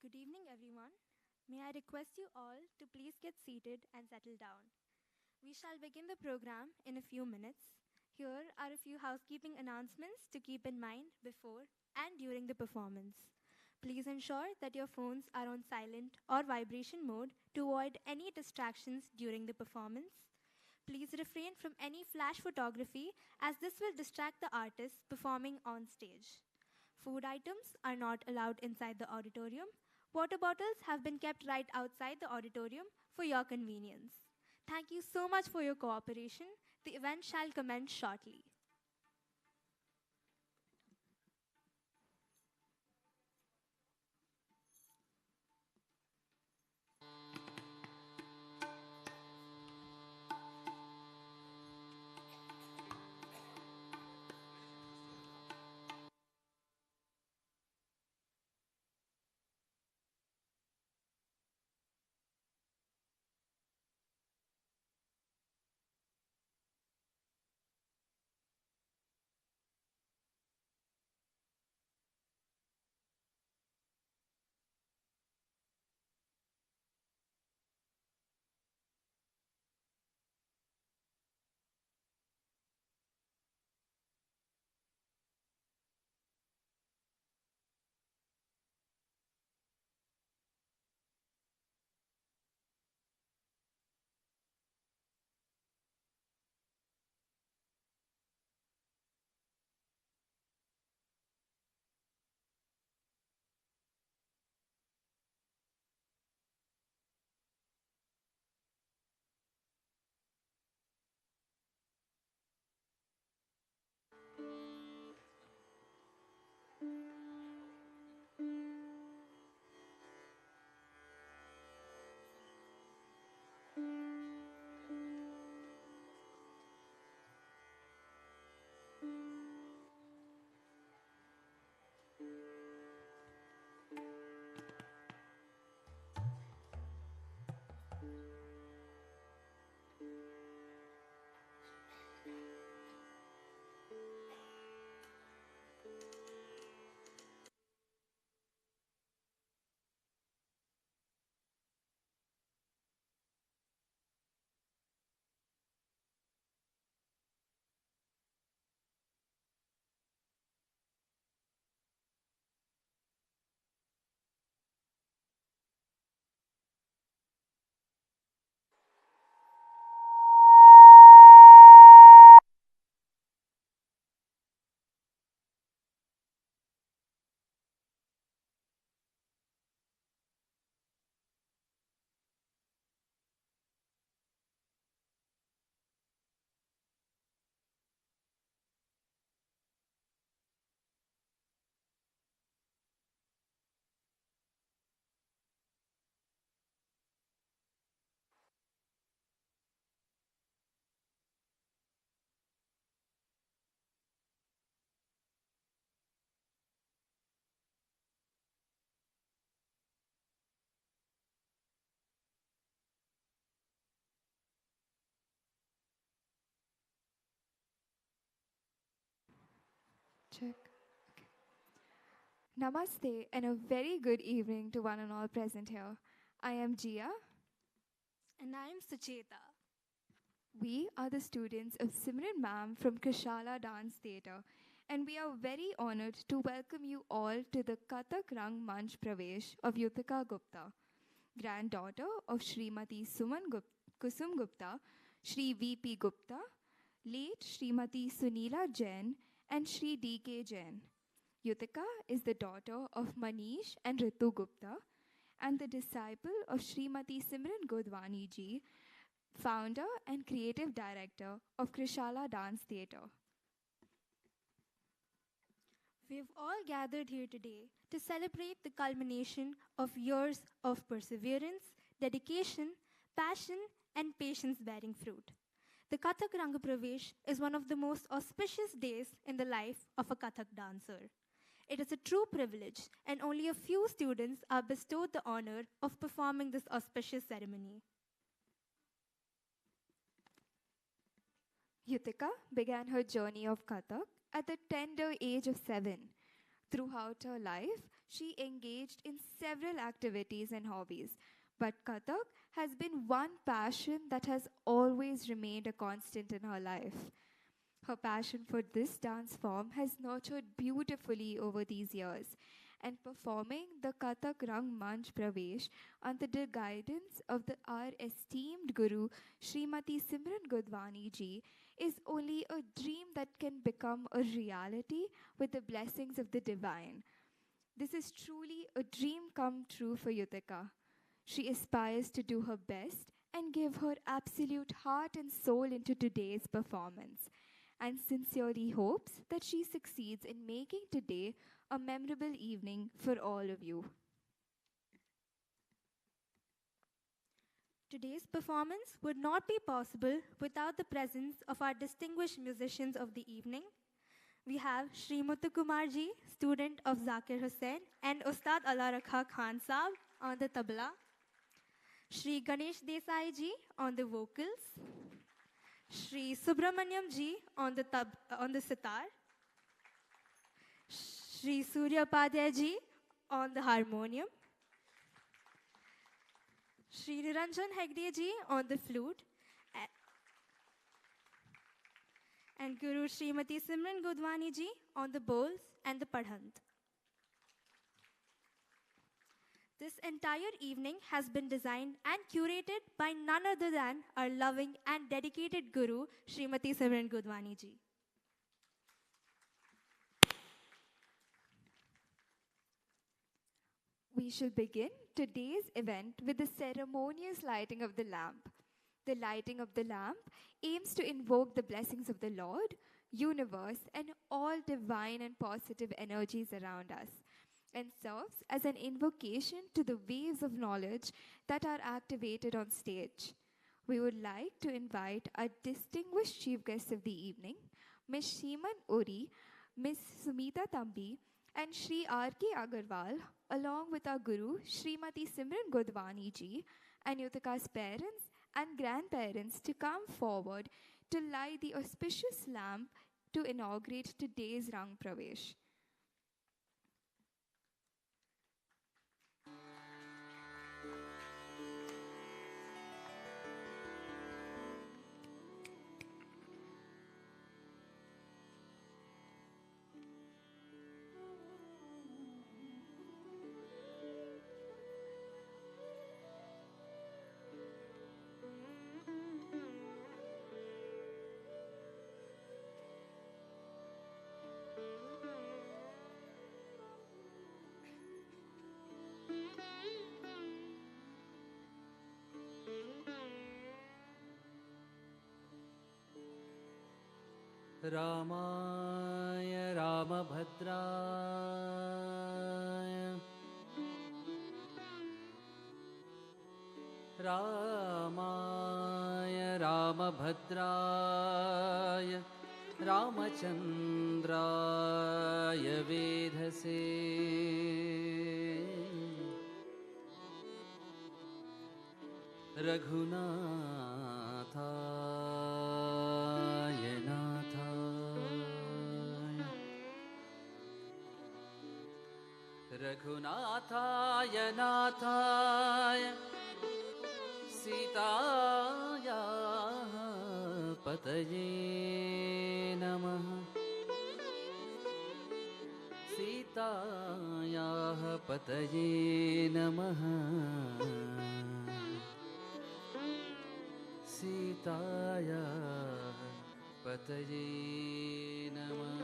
Good evening, everyone. May I request you all to please get seated and settle down. We shall begin the program in a few minutes. Here are a few housekeeping announcements to keep in mind before and during the performance. Please ensure that your phones are on silent or vibration mode to avoid any distractions during the performance. Please refrain from any flash photography as this will distract the artists performing on stage. Food items are not allowed inside the auditorium. Water bottles have been kept right outside the auditorium for your convenience. Thank you so much for your cooperation. The event shall commence shortly. Check. Namaste and a very good evening to one and all present here. I am Jia. And I am Sucheta. We are the students of Simran Ma'am from Krishala Dance Theatre, and we are very honored to welcome you all to the Kathak Rangapravesh of Yutika Gupta, granddaughter of Srimati Kusum Gupta, Shri V.P. Gupta, late Srimati Sunila Jain, and Shri D.K. Jain. Yutika is the daughter of Manish and Ritu Gupta and the disciple of Srimati Simran Godwani ji, founder and creative director of Krishala Dance Theatre. We have all gathered here today to celebrate the culmination of years of perseverance, dedication, passion, and patience bearing fruit. The Kathak Rangapravesh is one of the most auspicious days in the life of a Kathak dancer. It is a true privilege, and only a few students are bestowed the honor of performing this auspicious ceremony. Yutika began her journey of Kathak at the tender age of 7. Throughout her life, She engaged in several activities and hobbies, but Kathak has been one passion that has always remained a constant in her life. Her passion for this dance form has nurtured beautifully over these years, and performing the Kathak Rang Manch Pravesh under the guidance of our esteemed Guru Srimati Simran Gudwani ji is only a dream that can become a reality with the blessings of the divine. This is truly a dream come true for Yutika. She aspires to do her best and give her absolute heart and soul into today's performance, and sincerely hopes that she succeeds in making today a memorable evening for all of you. Today's performance would not be possible without the presence of our distinguished musicians of the evening. We have Shri Muthu Kumar ji, student of Zakir Hussain, and Ustad Allah Rakha Khan Saab on the tabla. Shri Ganesh Desai ji on the vocals. Shri Subramanyam ji on the sitar. Shri Surya Padya ji on the harmonium. Shri Niranjan Hegde ji on the flute. And Guru Srimati Simran Gudwani ji on the bowls and the padhant. This entire evening has been designed and curated by none other than our loving and dedicated Guru Srimati Simran Gudwani ji. We shall begin today's event with the ceremonious lighting of the lamp. The lighting of the lamp aims to invoke the blessings of the Lord, universe, and all divine and positive energies around us, and serves as an invocation to the waves of knowledge that are activated on stage. We would like to invite our distinguished chief guests of the evening, Ms. Sheeman Uri, Ms. Sumita Tambi, and Shri R.K. Agarwal, along with our Guru, Srimati Simran Gudwani ji, and Yutika's parents and grandparents to come forward to light the auspicious lamp to inaugurate today's Rang Pravesh. रामाय रामभद्राय रामाय रामभद्राय रामचन्द्राय वेधसे रघुनाथाय रघुनाथाय नाथाय सीताया पतये नमः सीतायाः पतये नमः सीतायाः पतये नमः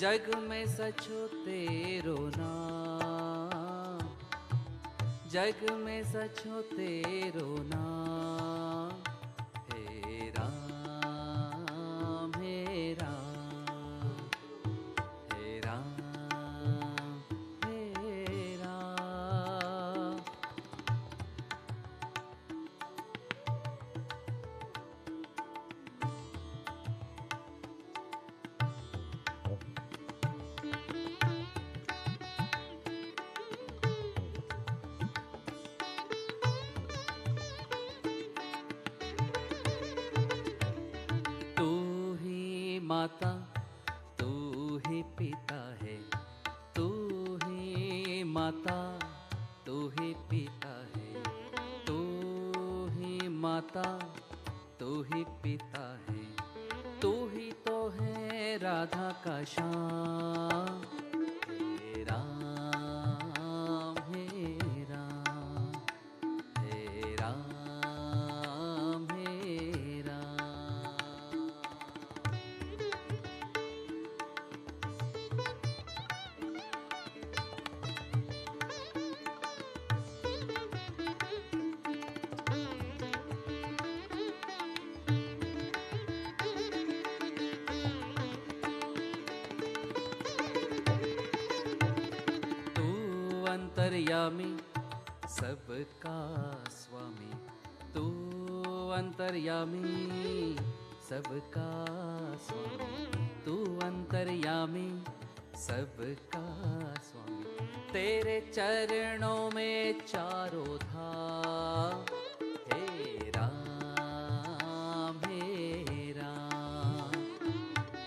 जग में सचो तेरो नाम जग में सचो तेरो नाम, हे राम हे राम, हे राम हे राम। तू ही माता, तू ही पिता है, तू ही माता, तू ही पिता है, तू ही माता, तू ही पिता है, तू ही तो है राधा का श्याम, हे राम हे राम, हे राम हे राम। तू अंतर्यामी सबका स्वामी, तू अंतर्यामी सबका स्वामी, तू अंतर्यामी सबका स्वामी। तेरे चरणों में चारों धाम, हे राम हे राम,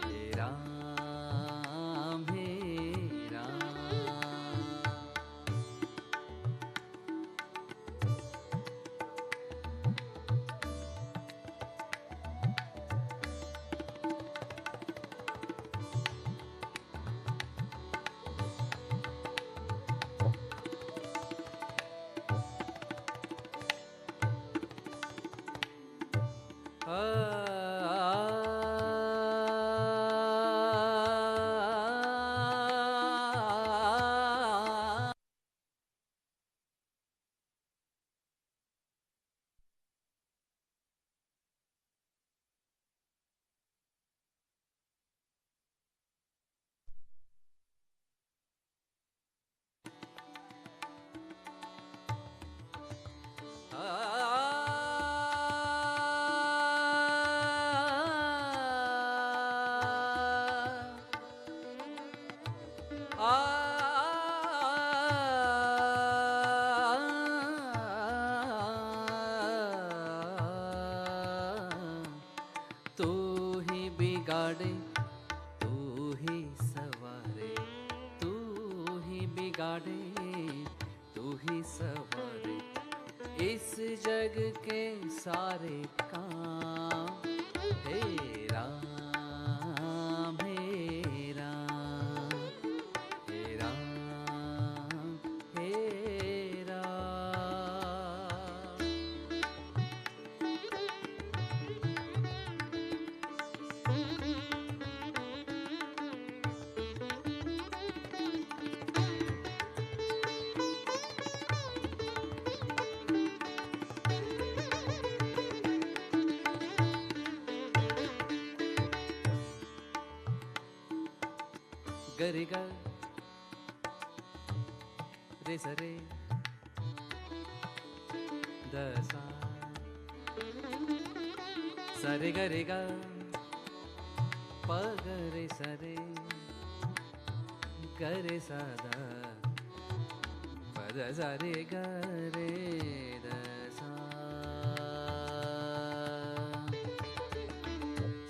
हे राम हे राम। तू ही बिगाड़े, तू ही सवारे, तू ही बिगाड़े, तू ही सवारे, इस जग के सारे काम, हे राम हे राम, हे राम हे राम। गरे ग रे सरे द सा सरे गरे ग प गरे सरे गरे सा द प द सरे गरे द सा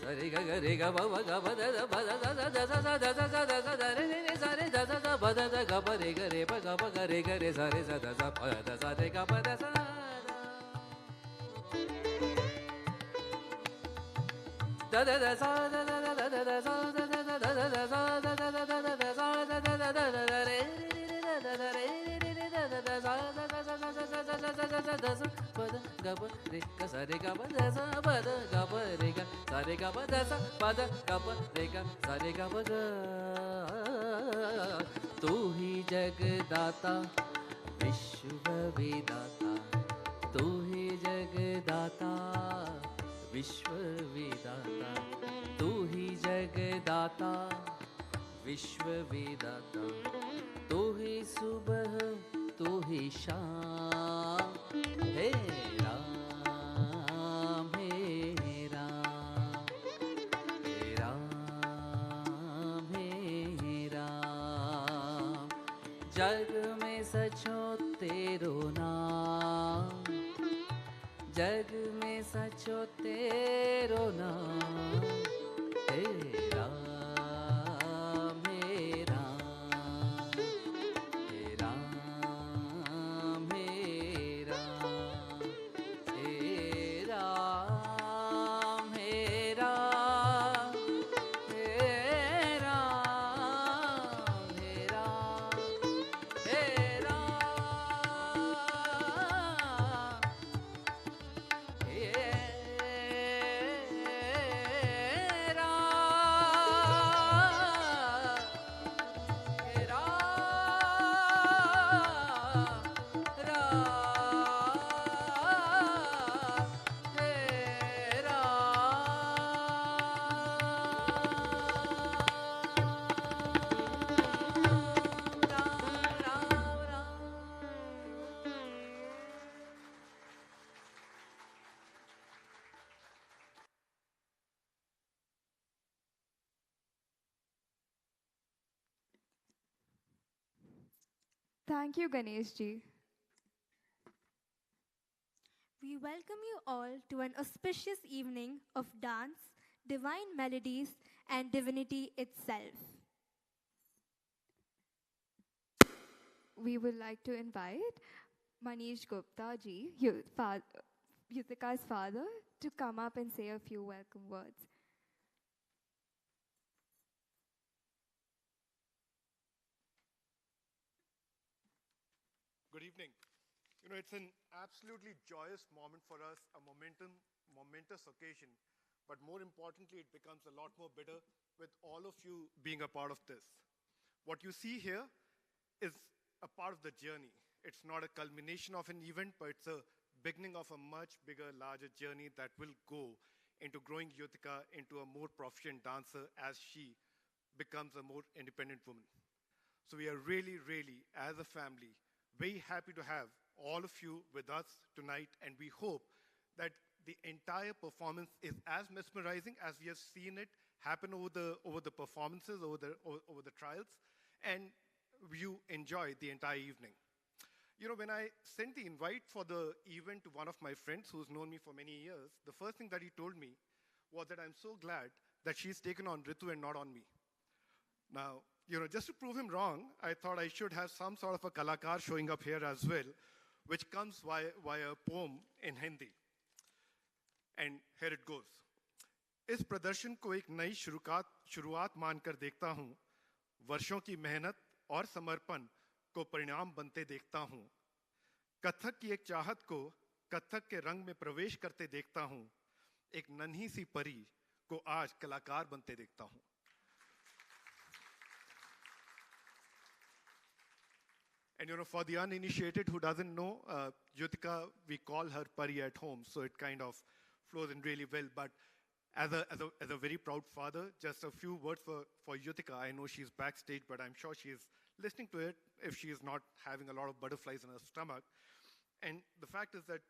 सरे ग गरे ग ब ग ब द द ब द द द द द द द द द रे रे रे सा रे द द द ब द द ग ब रे ग रे ब ग ब ग रे ग रे सा रे सा द सा प द सा रे ग ब द सा द द द सा द द द द द सा द द द द द सा द द द द द सा द द द द द रे रे रे द द रे रे रे द द द सा द द द द द द द द सा प द ग ब रे ग सा रे ग ब द सा प द ग ब रे ग सा रे ग ब द सा प द ग ब रे ग सा रे ग ब ग। तू ही जगदाता, विश्व विदाता तू ही जगदाता विश्व विदाता तू ही जगदाता विश्व विदाता तू ही सुबह तू ही शाम हे राम हे राम हे राम हे राम जग में सचो तेरो नाम जग में सचो तेरो नाम हे राम हे राम हे राम हे राम हे राम हे राम हे राम हे राम हे राम हे Thank you, Ganesh ji. We welcome you all to an auspicious evening of dance, divine melodies, and divinity itself. We would like to invite Manish Gupta ji, Yutika's father, to come up and say a few welcome words. Good evening. You know, it's an absolutely joyous moment for us, a momentous occasion. But more importantly, it becomes a lot more better with all of you being a part of this. What you see here is a part of the journey. It's not a culmination of an event, but it's a beginning of a much bigger, larger journey that will go into growing Yutika into a more proficient dancer as she becomes a more independent woman. So we are really, really, as a family, very happy to have all of you with us tonight, and we hope that the entire performance is as mesmerizing as we have seen it happen over the performances, over the trials, and you enjoy the entire evening. You know, when I sent the invite for the event to one of my friends who's known me for many years, the first thing that he told me was that I'm so glad that she's taken on Ritu and not on me. Now, you know, just to prove him wrong, I thought I should have some sort of a kalakar showing up here as well, which comes via a poem in Hindi. And here it goes. इस प्रदर्शन को एक नई शुरुआत मानकर देखता हूँ, वर्षों की मेहनत और समर्पण को परिणाम बनते देखता हूँ, कथक की एक चाहत को कथक के रंग में प्रवेश करते देखता हूँ, एक नन्ही सी परी को आज कलाकार बनते देखता हूँ. And you know, for the uninitiated who doesn't know, Yutika, we call her Pari at home, so it kind of flows in really well. But as a very proud father, just a few words for Yutika. I know she's backstage, but I'm sure she's listening to it if she is not having a lot of butterflies in her stomach. And the fact is that,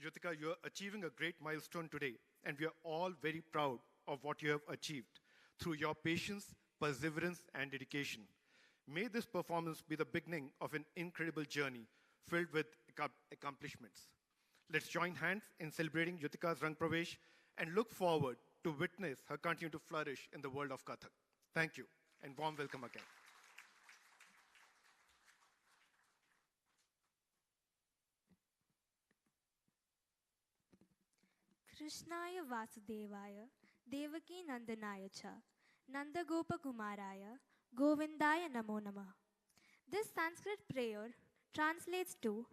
Yutika, you're achieving a great milestone today, and we are all very proud of what you have achieved through your patience, perseverance, and dedication. May this performance be the beginning of an incredible journey filled with accomplishments. Let's join hands in celebrating Yutika's Rangapravesh and look forward to witness her continue to flourish in the world of Kathak. Thank you, and warm welcome again. Krishnaya Vasudevaya, Devaki Nandanaya cha, Nandagopa Kumaraya, Govindaya Namo Namah. This Sanskrit prayer translates to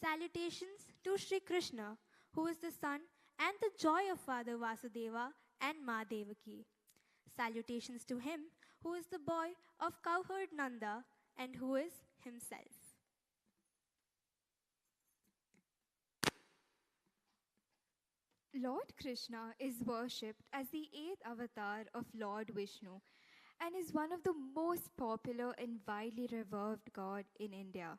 salutations to Sri Krishna, who is the son and the joy of Father Vasudeva and Ma Devaki. Salutations to him, who is the boy of cowherd Nanda and who is himself. Lord Krishna is worshipped as the eighth avatar of Lord Vishnu and is one of the most popular and widely revered god in India.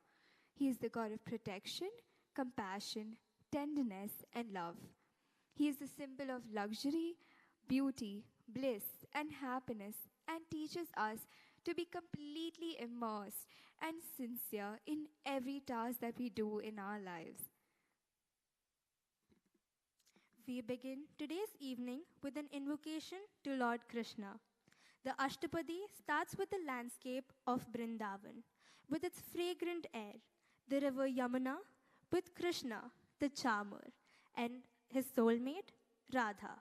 He is the god of protection, compassion, tenderness, and love. He is the symbol of luxury, beauty, bliss, and happiness, and teaches us to be completely immersed and sincere in every task that we do in our lives. We begin today's evening with an invocation to Lord Krishna. The Ashtapadi starts with the landscape of Brindavan, with its fragrant air, the river Yamuna, with Krishna, the charmer, and his soulmate, Radha.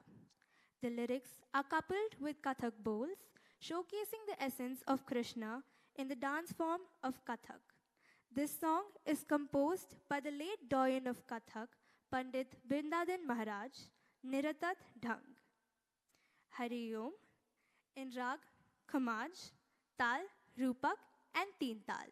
The lyrics are coupled with Kathak bowls, showcasing the essence of Krishna in the dance form of Kathak. This song is composed by the late doyen of Kathak, Pandit Brindadan Maharaj, Niratat Dhang. Hari Om in Rag, Khamaj, Tal, Rupak, and Teen Tal.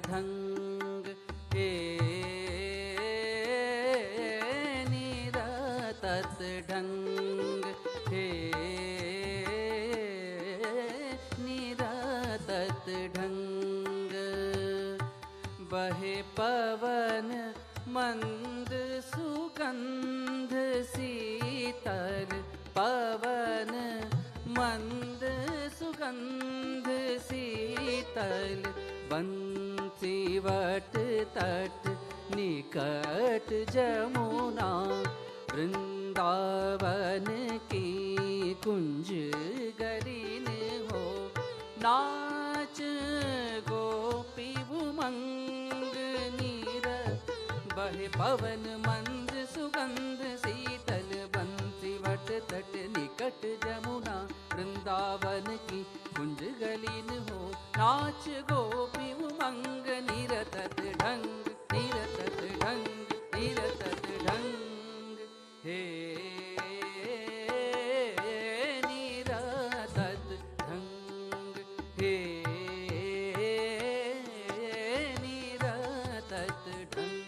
ढंग हे निरतत ढंग हे निरतत ढंग बहे पवन मंद सुगंध शीतल पवन मंद सुगंध शीतल बंसीवट तट निकट जमुना वृंदावन की कुंज गरीन हो नाच गोपी उमंग नीर बहे पवन मंद सुगंध शीतल बंसीवट तट निकट जमुना वृंदावन की कुंज गलीन हो नाच गोपी उमंग निरतत ढंग निरतत ढंग निरतत ढंग हे निरतत ढंग हे निरतत ढंग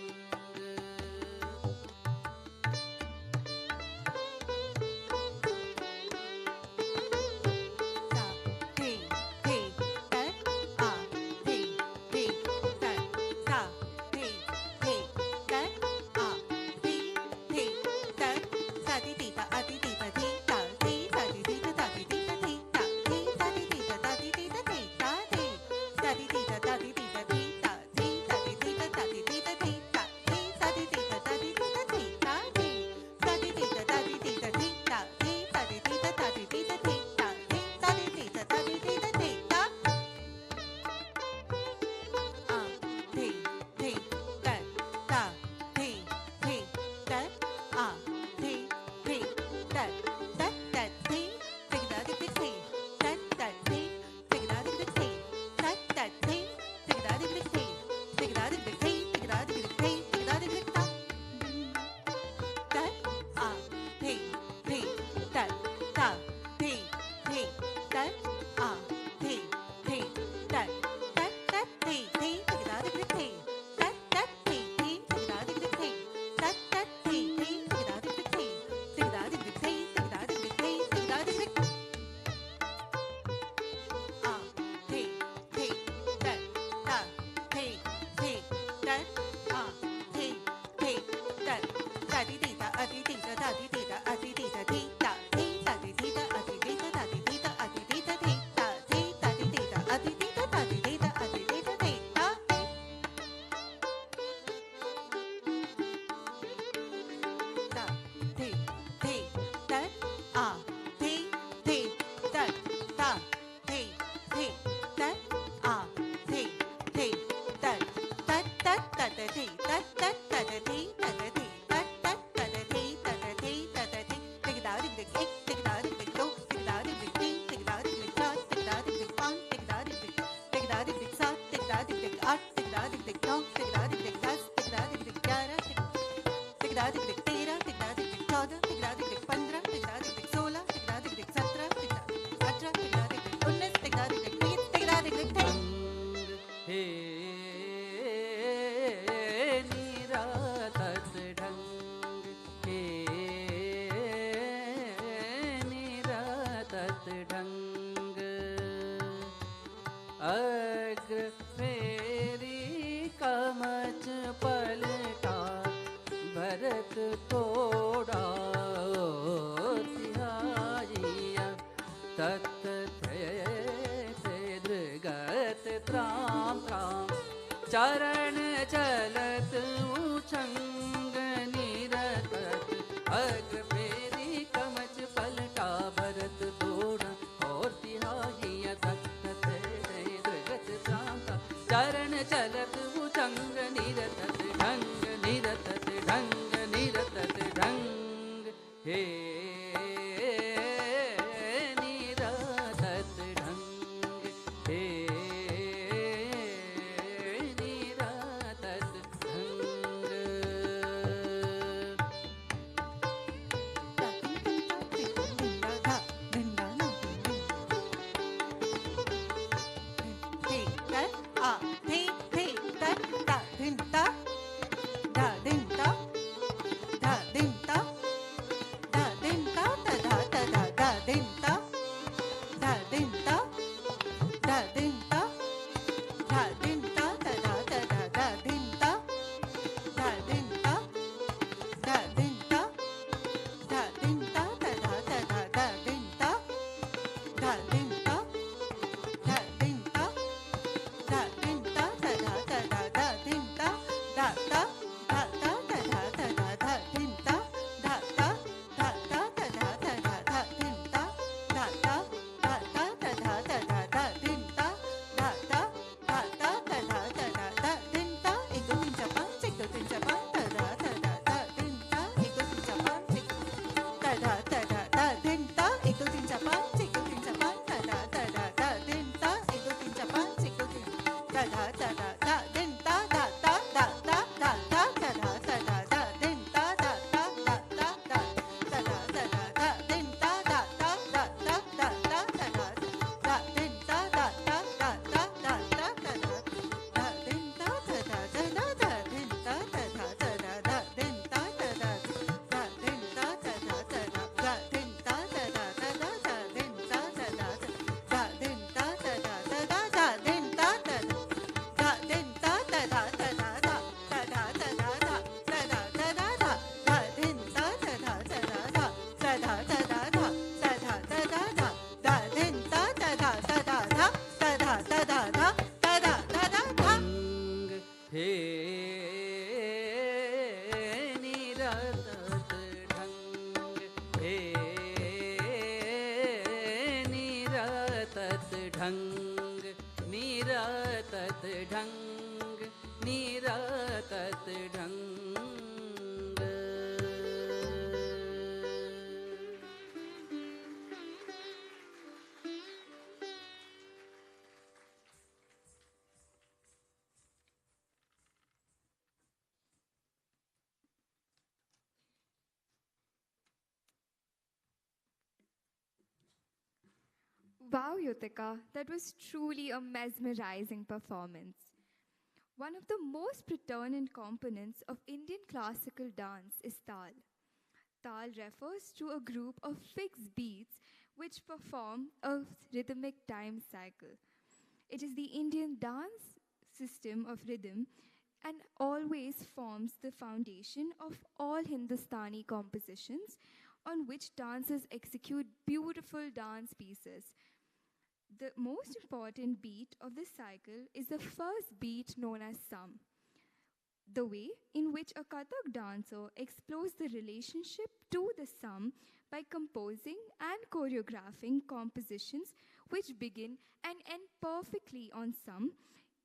चरण चलत उछंग निरतत अग्र फेरी कमच पलटा भरत तोड़ा और तिहाइया तख्त दृगत त्रांता चरण चलत उछंग निरतत ढंग निरतत ढंग हे निरातत ढंग निरातत ढंग Wow, Yutika, that was truly a mesmerizing performance. One of the most predominant components of Indian classical dance is tal. Tal refers to a group of fixed beats which perform a rhythmic time cycle. It is the Indian dance system of rhythm and always forms the foundation of all Hindustani compositions on which dancers execute beautiful dance pieces. The most important beat of this cycle is the first beat known as Sam. The way in which a Kathak dancer explores the relationship to the Sam by composing and choreographing compositions which begin and end perfectly on Sam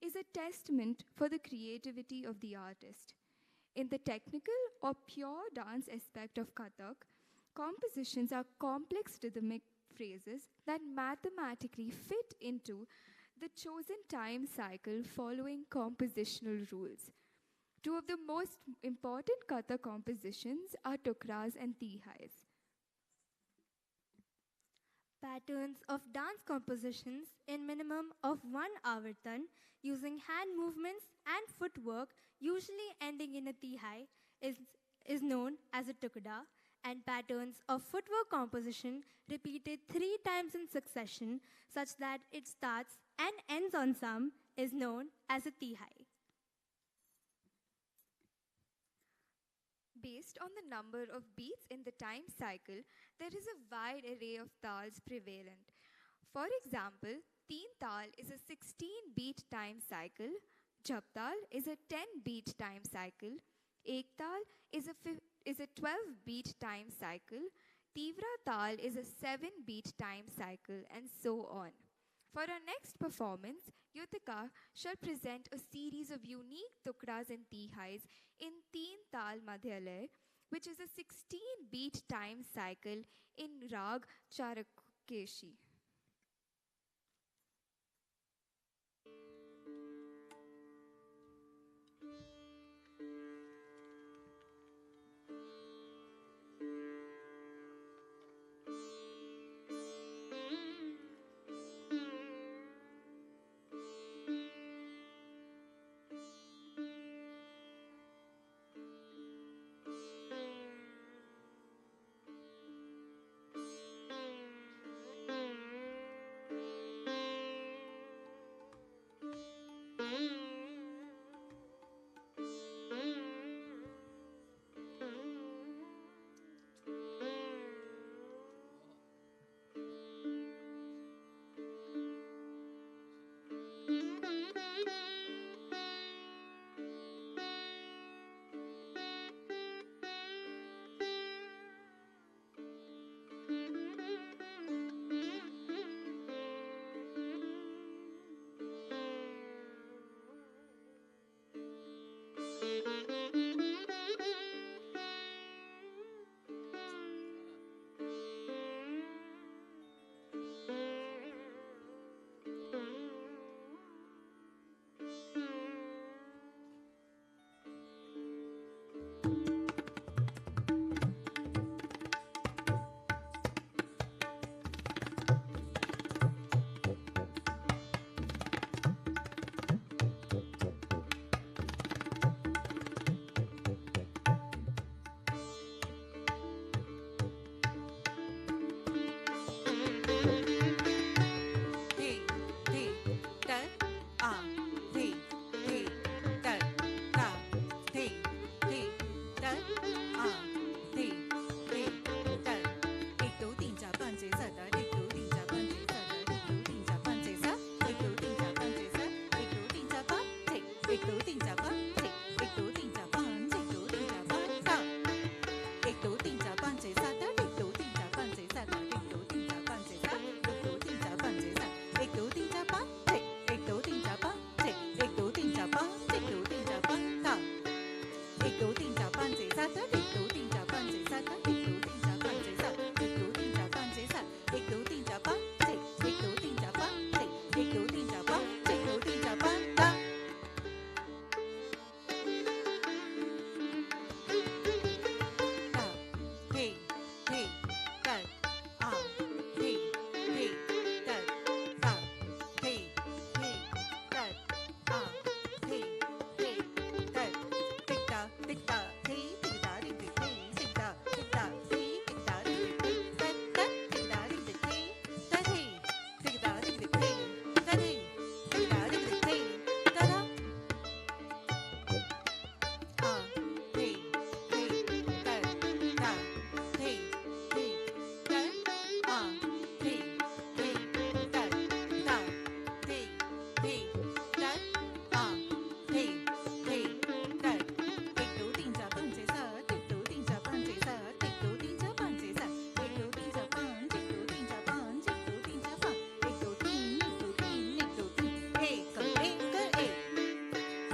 is a testament for the creativity of the artist. In the technical or pure dance aspect of Kathak, compositions are complex rhythmic phrases that mathematically fit into the chosen time cycle following compositional rules. Two of the most important Kathak compositions are Tukras and Tihais. Patterns of dance compositions in minimum of 1 avartan using hand movements and footwork, usually ending in a tihai, is known as a tukda, and patterns of footwork composition repeated 3 times in succession such that it starts and ends on some is known as a tihai. Based on the number of beats in the time cycle, there is a wide array of tals prevalent. For example, Teen Tal is a 16-beat time cycle, Jap Tal is a 10-beat time cycle, Ek Tal is a 12-beat time cycle, Tivra Tal is a 7-beat time cycle, and so on. For our next performance, Yutika shall present a series of unique tukras and tihais in Teen Tal Madhyalay, which is a 16-beat time cycle in Rag Charakeshi.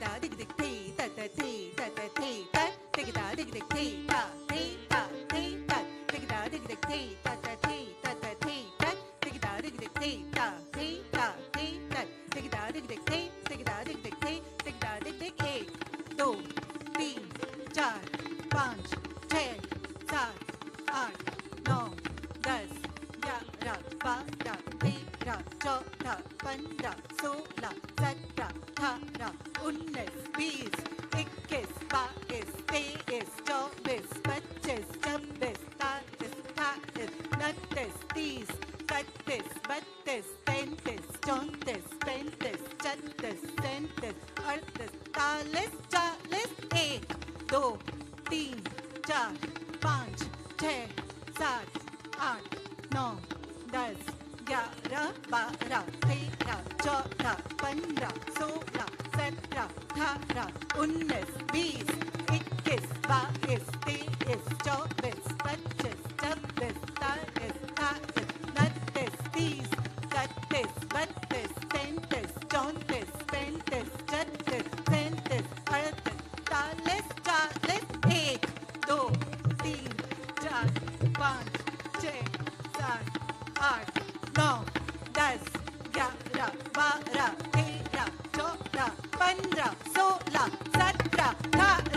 da dig dig thi ta ta thi ta ta thi ta dig da dig dig thi ta thi ta thi ta dig da dig dig thi ta ta thi ta ta thi ta dig da dig dig thi ta thi ta thi ta dig da dig dig thi dig da dig dig thi dig da dig dig 1 2 3 4 5 6 7 8 9 10 11 12 13 14 15 16 17 18 19 20 21 22 23 24 25 26 27 28 29 30 31 32 33 34 35 36 37 38 39 40 41 2 3 4 5 6 7 8 9 10 11 12 13 14 15 16 17 18 19 20 21 22 23 24 25 26 27 28 29 30 31 32 33 34 35 36 37 38 39 40 41 2 3 4 5 6 7 8 9 10 11 12 13 14 15 16 17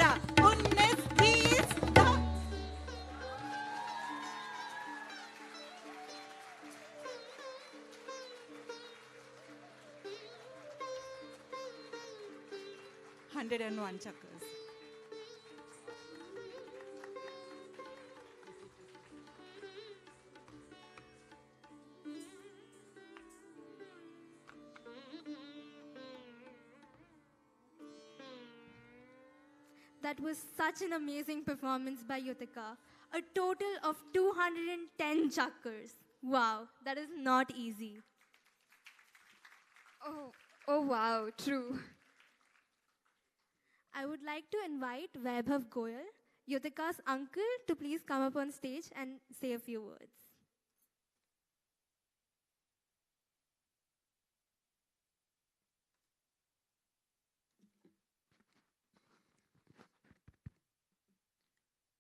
18 19 20 done. Hundred and one chakras. That was such an amazing performance by Yutika. A total of 210 chakras. Wow, that is not easy. Oh wow, true. I would like to invite Vaibhav Goyal, Yutika's uncle, to please come up on stage and say a few words.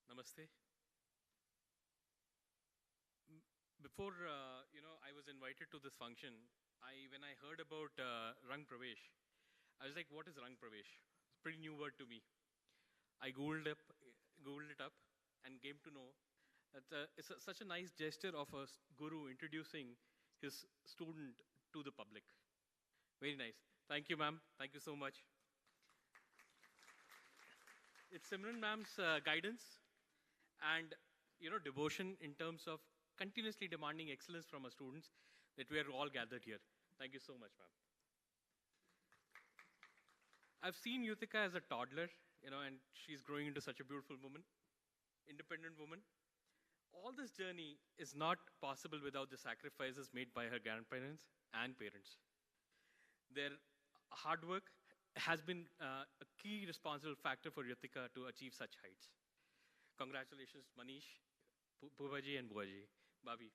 Namaste. Before I was invited to this function. When I heard about Rangapravesh, I was like, "What is Rangapravesh?" It's a pretty new word to me. I googled it up, and came to know that such a nice gesture of a guru introducing his student to the public. Very nice. Thank you, ma'am. Thank you so much. It's Simran ma'am's guidance and devotion in terms of continuously demanding excellence from our students that we are all gathered here. Thank you so much, ma'am. I've seen Yutika as a toddler, and she's growing into such a beautiful woman, independent woman. All this journey is not possible without the sacrifices made by her grandparents and parents. Their hard work has been a key responsible factor for Yutika to achieve such heights. Congratulations, Manish, Bhuvaji, and Buaji. Babi.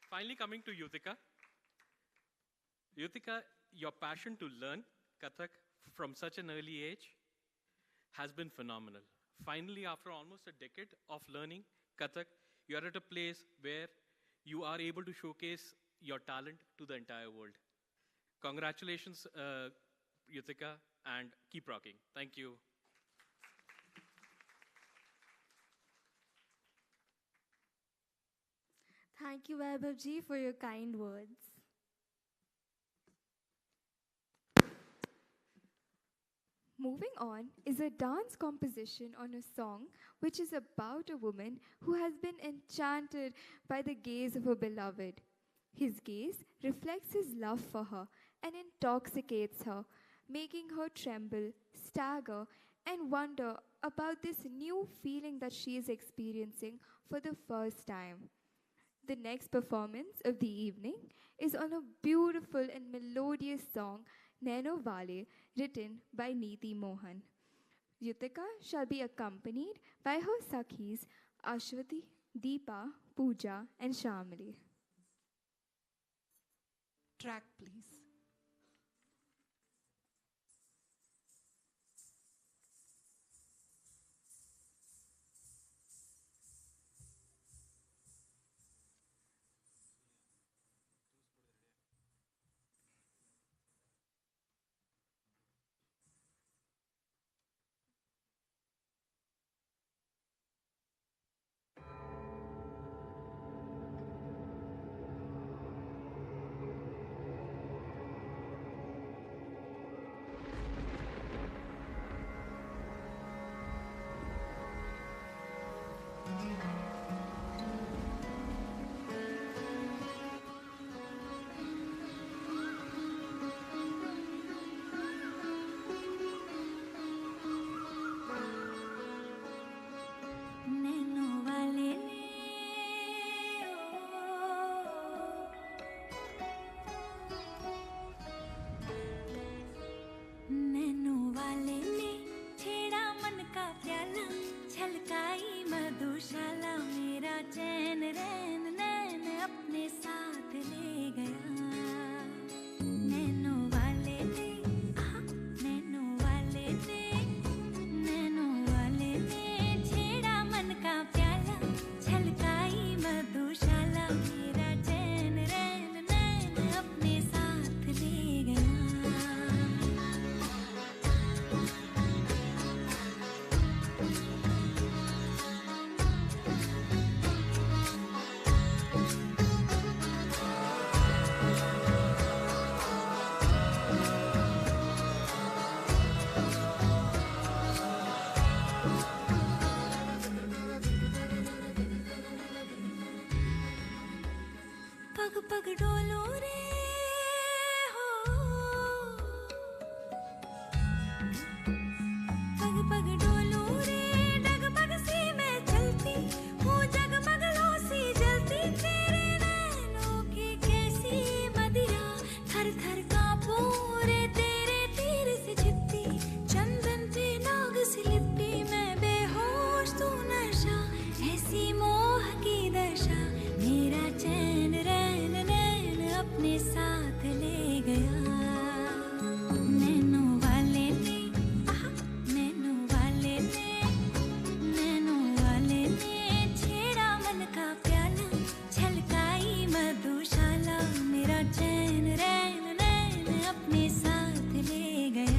Finally, coming to Yutika. Yutika, your passion to learn Kathak from such an early age has been phenomenal. Finally, after almost a decade of learning Kathak, you are at a place where you are able to showcase your talent to the entire world. Congratulations, Yutika, and keep rocking. Thank you. Thank you, Vaibhavji, for your kind words. Moving on is a dance composition on a song which is about a woman who has been enchanted by the gaze of her beloved. His gaze reflects his love for her and intoxicates her, making her tremble, stagger, and wonder about this new feeling that she is experiencing for the first time. The next performance of the evening is on a beautiful and melodious song, Nano Vale, written by Neeti Mohan. Yutika shall be accompanied by her Sakhis Ashwati, Deepa, Pooja, and Shamali. Track, please. पग Dolo रे हो पग पग Dolo रे डगमग सी मैं चलती हूँ जगमग लो सी जलती तेरे नैनों की कैसी मदिरा थर थर कांपो रे तेरे तीर से छिपती चंदन पे नाग सी लिपटी मैं बेहोश तू नशा ऐसी मोह की दशा मेरा चैन रैन नैन अपने साथ ले गया नैनों वाले ने नैनों वाले ने छेड़ा मन का प्याला छलकाई मधुशाला मेरा चैन रैन नैन अपने साथ ले गया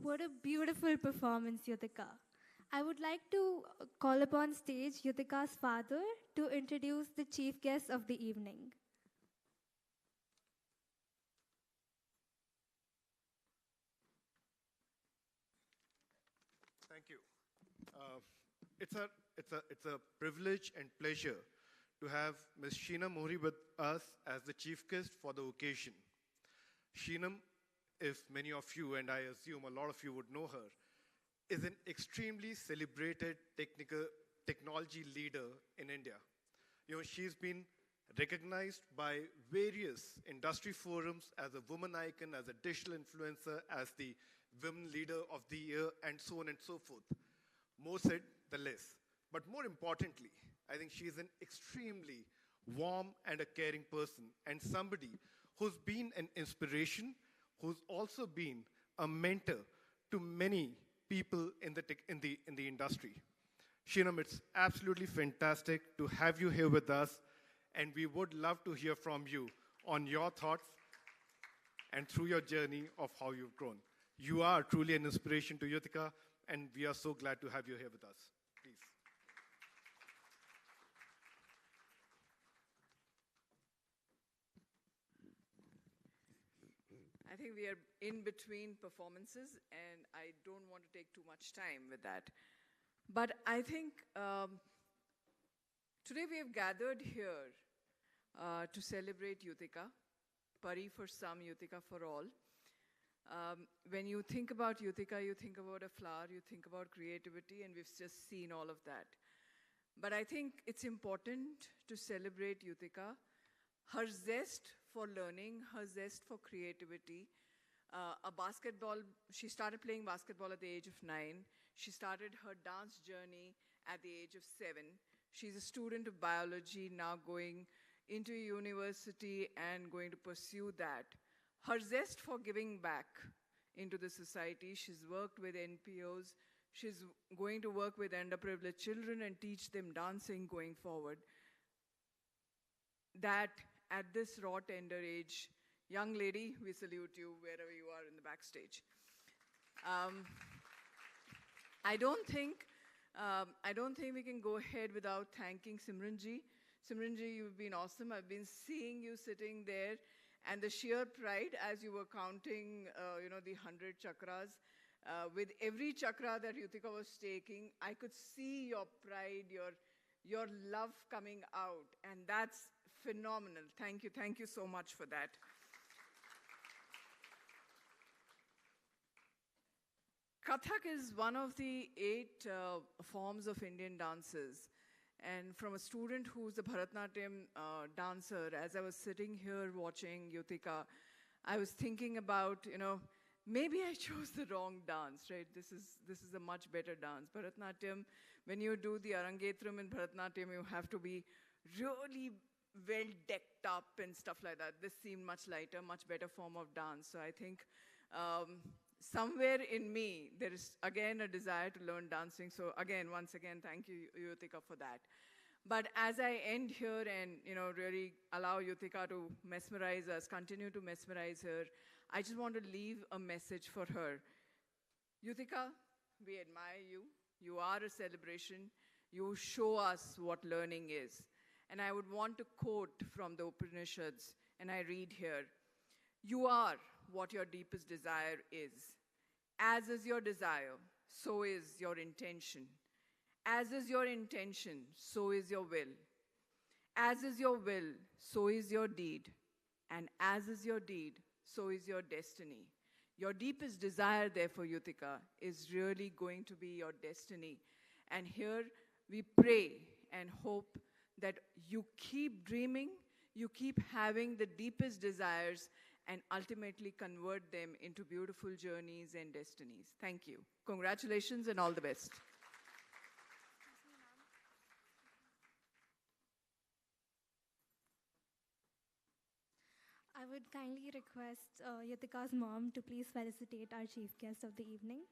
What a beautiful performance, Yutika. I would like to call upon stage Yutika's father to introduce the chief guest of the evening. Thank you. It's a privilege and pleasure to have Ms. Sheenam Mohri with us as the chief guest for the occasion. Sheenam, if many of you, and I assume a lot of you would know her, is an extremely celebrated technology leader in India. You know, she's been recognized by various industry forums as a woman icon, as a digital influencer, as the women leader of the year, and so on and so forth. More said, the less. But more importantly, I think she's an extremely warm and a caring person, and somebody who's been an inspiration, who's also been a mentor to many people in the industry. Sheenam, it's absolutely fantastic to have you here with us, and we would love to hear from you on your thoughts and through your journey of how you've grown. You are truly an inspiration to Yutika, and we are so glad to have you here with us. Please. I think we are in between performances, and I don't want to take too much time with that. But I think today we have gathered here to celebrate Yutika, Pari for some, Yutika for all. When you think about Yutika, you think about a flower, you think about creativity, and we've just seen all of that. But I think it's important to celebrate Yutika, her zest for learning, her zest for creativity. She started playing basketball at the age of 9. She started her dance journey at the age of 7. She's a student of biology, now going into university and going to pursue that. Her zest for giving back into the society, she's worked with NPOs, she's going to work with underprivileged children and teach them dancing going forward. That at this raw, tender age, young lady, we salute you wherever you are in the backstage. I don't think we can go ahead without thanking Simranji. Simranji, you've been awesome. I've been seeing you sitting there, and the sheer pride as you were counting, the 100 chakras. With every chakra that Yutika was taking, I could see your pride, your love coming out, and that's phenomenal. Thank you so much for that. Kathak is one of the 8 forms of Indian dances. And from a student who's a Bharatanatyam dancer, as I was sitting here watching Yutika, I was thinking about, maybe I chose the wrong dance, right? This is a much better dance. Bharatanatyam, when you do the Arangetram in Bharatanatyam, you have to be really well decked up and stuff like that. This seemed much lighter, much better form of dance. So I think somewhere in me, there is again a desire to learn dancing. So again, once again, thank you, Yutika, for that. But as I end here and really allow Yutika to mesmerize us, continue to mesmerize her, I just want to leave a message for her. Yutika, we admire you. You are a celebration. You show us what learning is. And I would want to quote from the Upanishads, and I read here, "You are what your deepest desire is. As is your desire, so is your intention. As is your intention, so is your will. As is your will, so is your deed. And as is your deed, so is your destiny." Your deepest desire, therefore, Yutika, is really going to be your destiny. And here we pray and hope that you keep dreaming, you keep having the deepest desires, and ultimately convert them into beautiful journeys and destinies. Thank you. Congratulations and all the best. I would kindly request Yutika's mom to please felicitate our chief guest of the evening.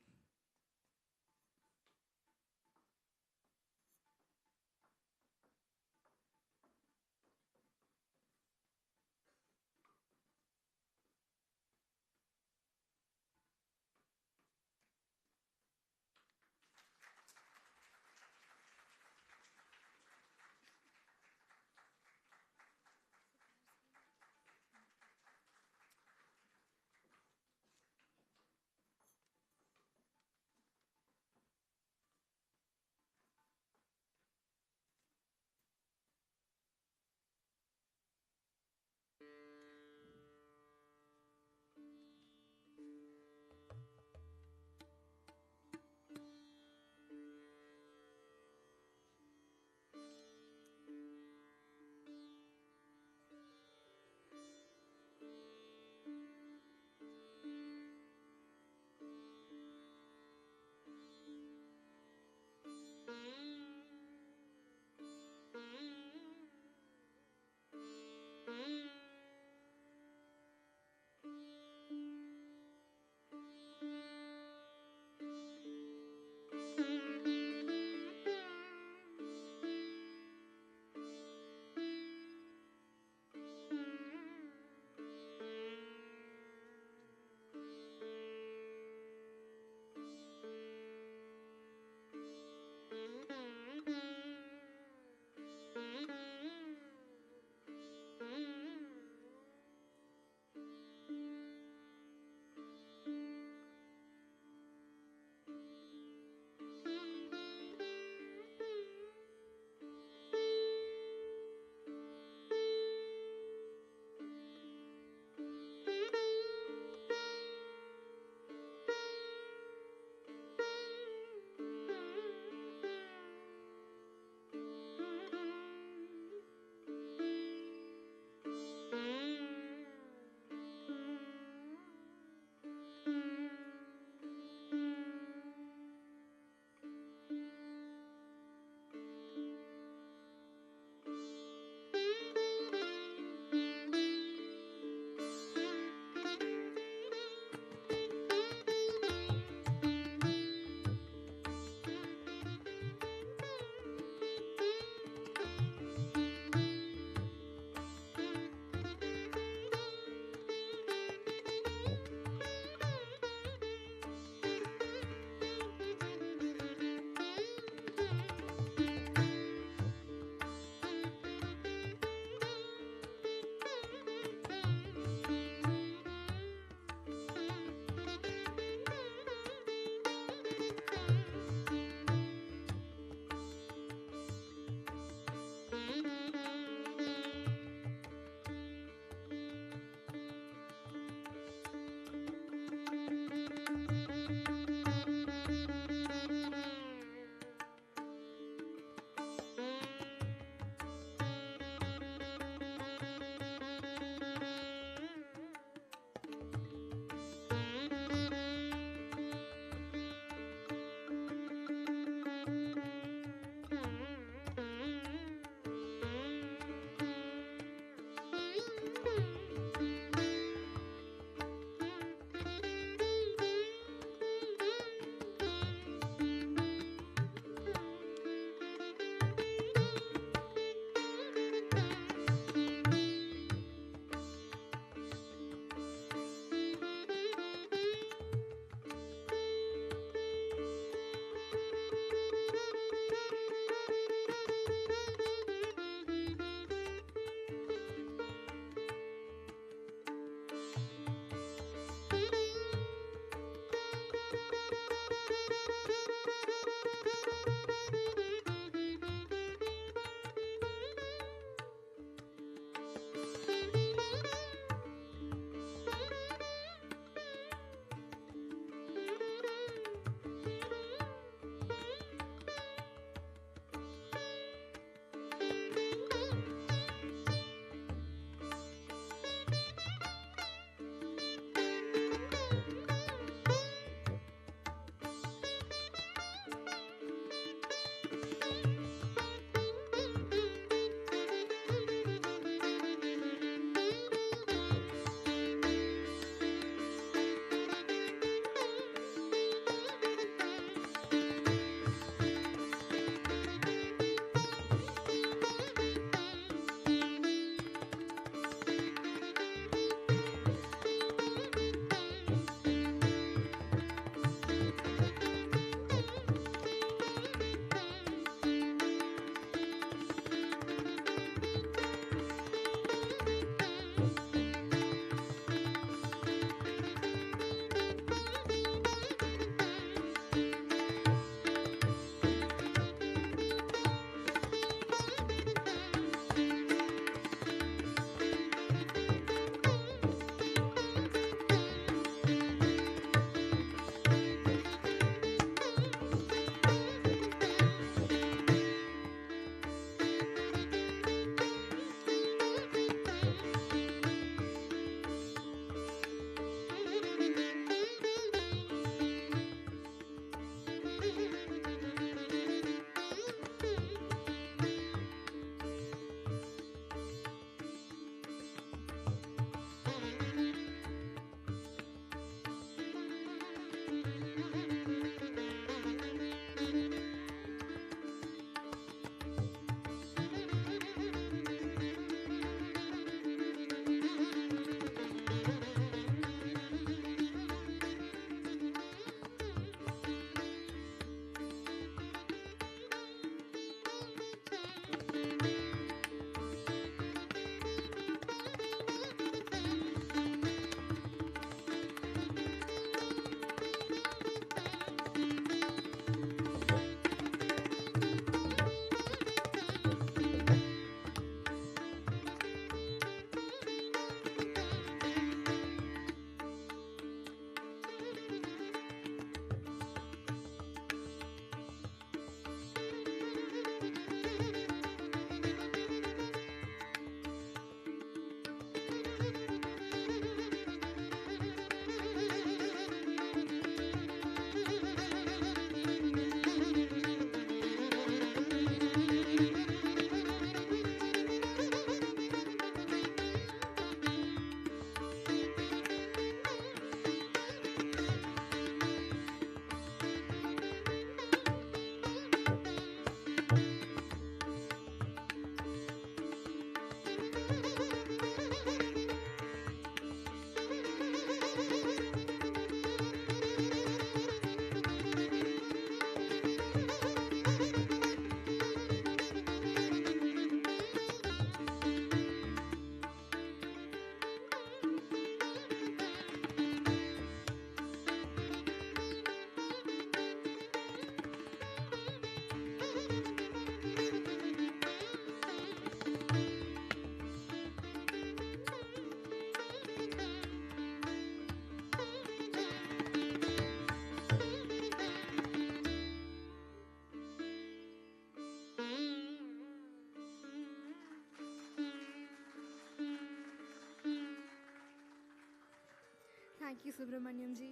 Thank you, Subramanyam ji.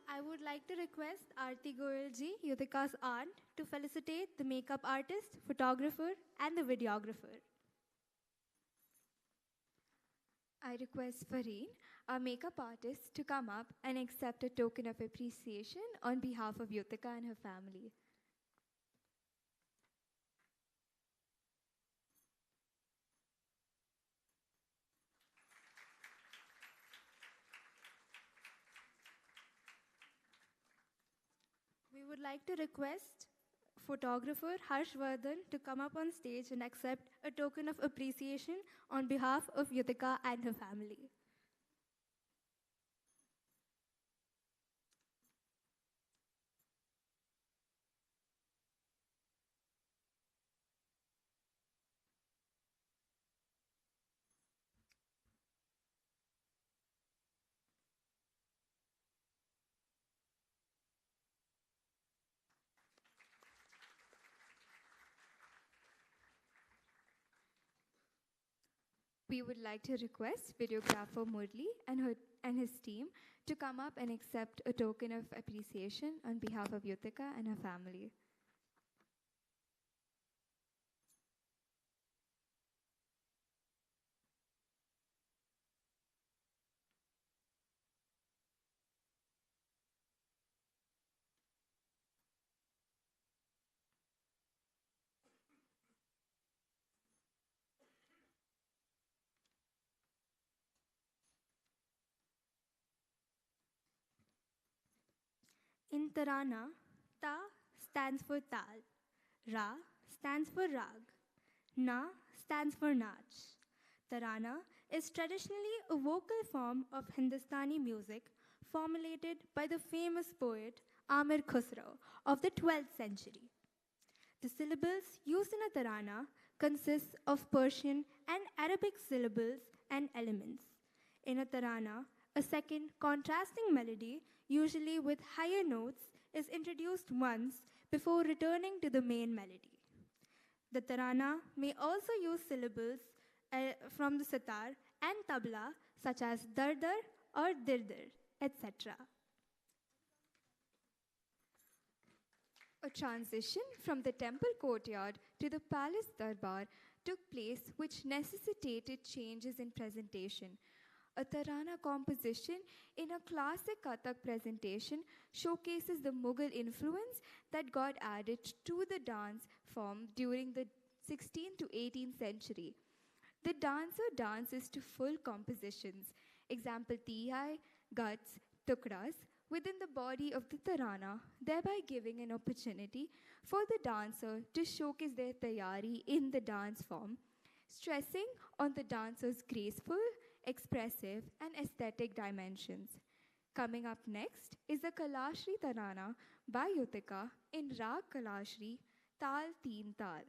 I would like to request Aarti Goyal ji, Yutika's aunt, to felicitate the makeup artist, photographer, and the videographer. I request Fareen, our makeup artist, to come up and accept a token of appreciation on behalf of Yutika and her family. We would like to request photographer Harshvardhan to come up on stage and accept a token of appreciation on behalf of Yutika and her family. We would like to request videographer Murli and his team to come up and accept a token of appreciation on behalf of Yutika and her family. In Tarana, Ta stands for Tal, Ra stands for Rag, Na stands for Nach. Tarana is traditionally a vocal form of Hindustani music formulated by the famous poet Amir Khusro of the 12th century. The syllables used in a tarana consist of Persian and Arabic syllables and elements. In a tarana, a second contrasting melody, usually with higher notes, is introduced once before returning to the main melody. The tarana may also use syllables from the sitar and tabla, such as dardar or dirdir, etc. A transition from the temple courtyard to the palace darbar took place, which necessitated changes in presentation. A tarana composition in a classic Kathak presentation showcases the Mughal influence that got added to the dance form during the 16th to 18th century. The dancer dances to full compositions, example tihai, guts, tukras, within the body of the tarana, thereby giving an opportunity for the dancer to showcase their tayari in the dance form, stressing on the dancer's graceful, expressive, and aesthetic dimensions. Coming up next is the Kalashri Tarana by Yutika in Rag Kalashri, Tal Teen Tal.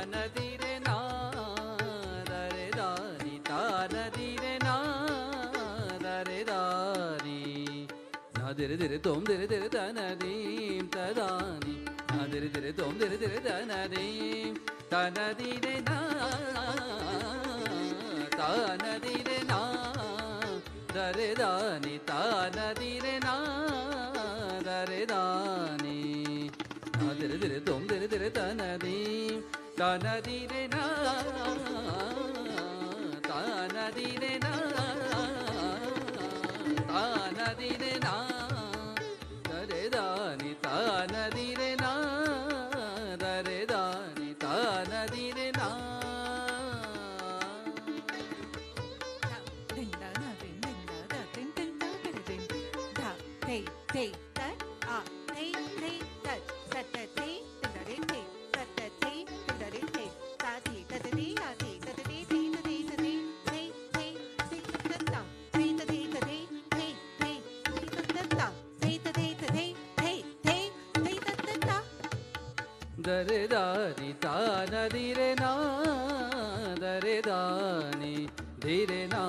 Nadire na dare dari ta nadire na dare dari Adiri diri tom diri diri tanadim tadani. Adiri diri tom diri diri tanadim tanadire na tanadire na dare dani tanadire na dare dani. Adiri diri tom diri diri tanadim tanadire na tanadire na tanadire na dare dani tanadire na dare dani tanadire na. Dare dani tanadire na dare dani dire na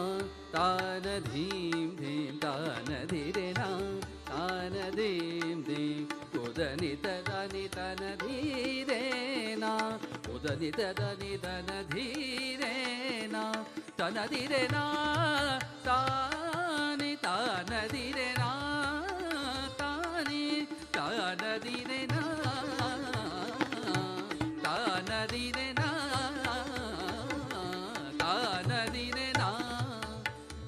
tanadim dim tanadire na tanadim dim udani tadani tanadire na udani tadani tanadire na tanadire na tani tanadire na tani tanadire na tanadire na tanadire na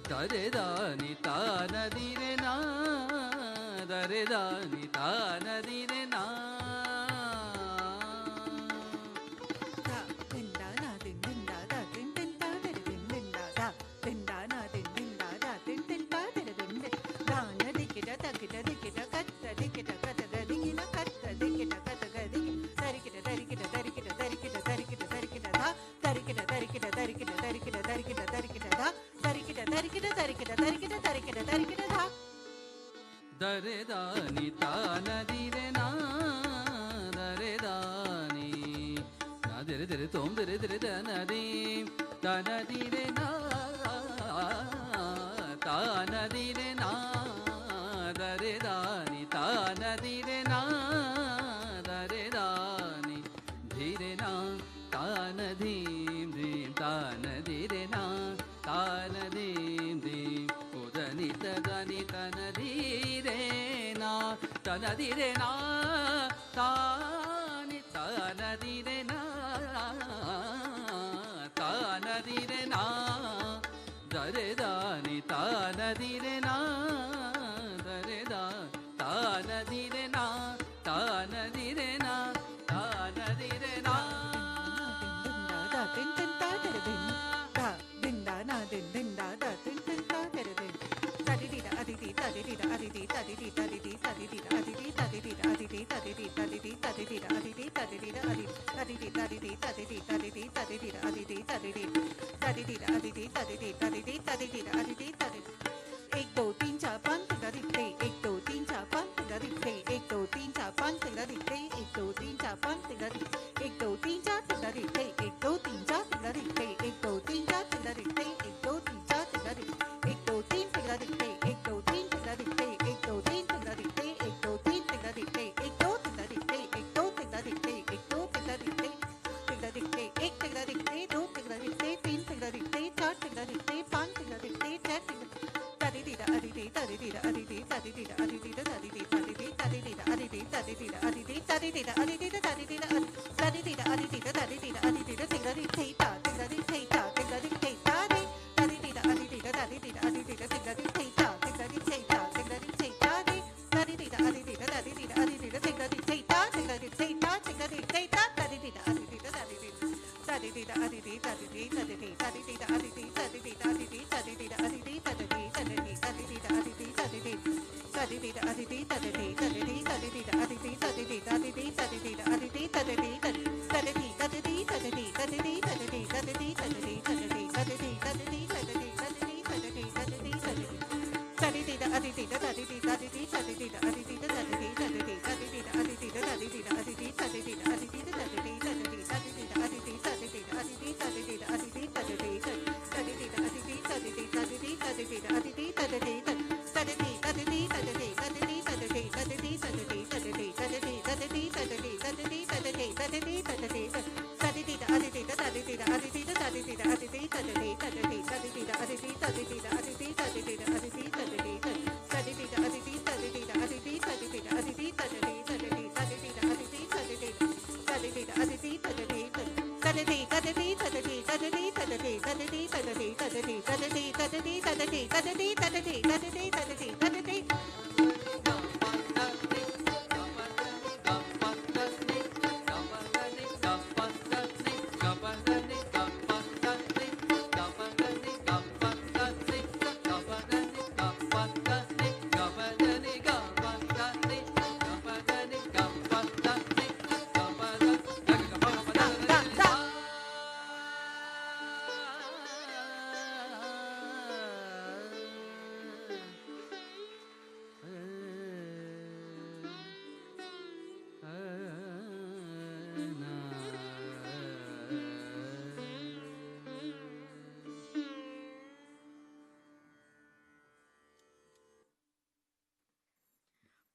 dare dani tanadire na dare dani tanadire na. Dare dani tanadire na dare dani na dire dire tom dire dire tanadi tanadire na tanadire na dare dani tanadire na dare dani dire na tanadim dim tanadire na tanadim dim udani tadani tanadire na tanadire na tani tanadire na tanadire na dare dani tanadire na dare da tanadire na tanadire na tanadire na. एक दो तीन चार पाँच तिगड़ा दिखते एक दो तीन चार पाँच तिगड़ा दिखते एक दो तीन चार पाँच तिगड़ा दिखते एक दो तीन चार पाँच तिगड़ा दिखते एक दो तीन चार तिगड़ा दिखते एक दो तीन चार तिगड़ा दिखते एक दो तीन चार तिगड़ा दिखते एक दो तीन चार तिगड़ा दिखते एक दो तीन तिगड़ा दिखते एक दो तीन तिगड़ा दिखते एक दो तीन तिगड़ा दिखते एक दो तीन तिगड़ा दिखते एक दो तिगड़ा दिखते एक दो तिगड़ा दिखते एक दो तिगड़ा दिखते तिगड़ा दिखते एक तिगड़ा दिखते दो तिगड़ा दिखते तीन तिगड़ा दिखते चार तिगड़ा दिखते पाँच तिगड़ा दिखते छह Tigra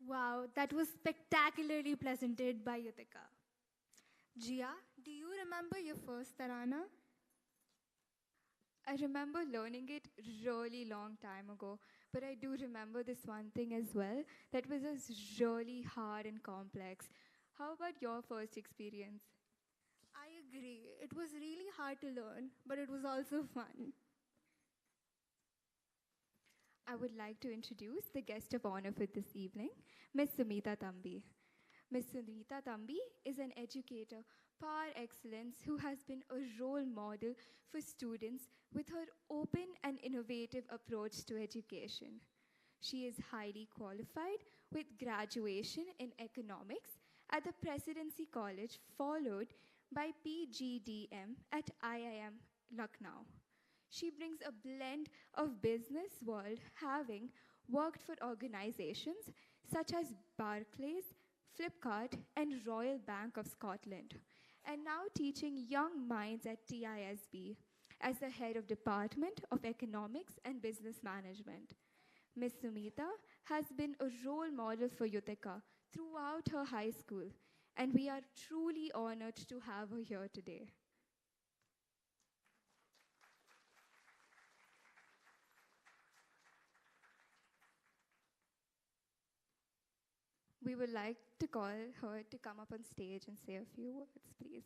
Wow, that was spectacularly presented by Yutika. Jia, do you remember your first tarana? I remember learning it really long time ago, but I do remember this one thing as well that was just really hard and complex. How about your first experience? I agree. It was really hard to learn, but it was also fun. I would like to introduce the guest of honor for this evening, Miss Sumita Thambi. Miss Sumita Thambi is an educator par excellence who has been a role model for students with her open and innovative approach to education. She is highly qualified with graduation in economics at the Presidency College, followed by PGDM at IIM Lucknow. She brings a blend of business world, having worked for organizations such as Barclays, Flipkart, and Royal Bank of Scotland, and now teaching young minds at TISB as the head of Department of Economics and Business Management. Ms. Sumita has been a role model for Yutika throughout her high school, and we are truly honored to have her here today. We would like to call her to come up on stage and say a few words, please.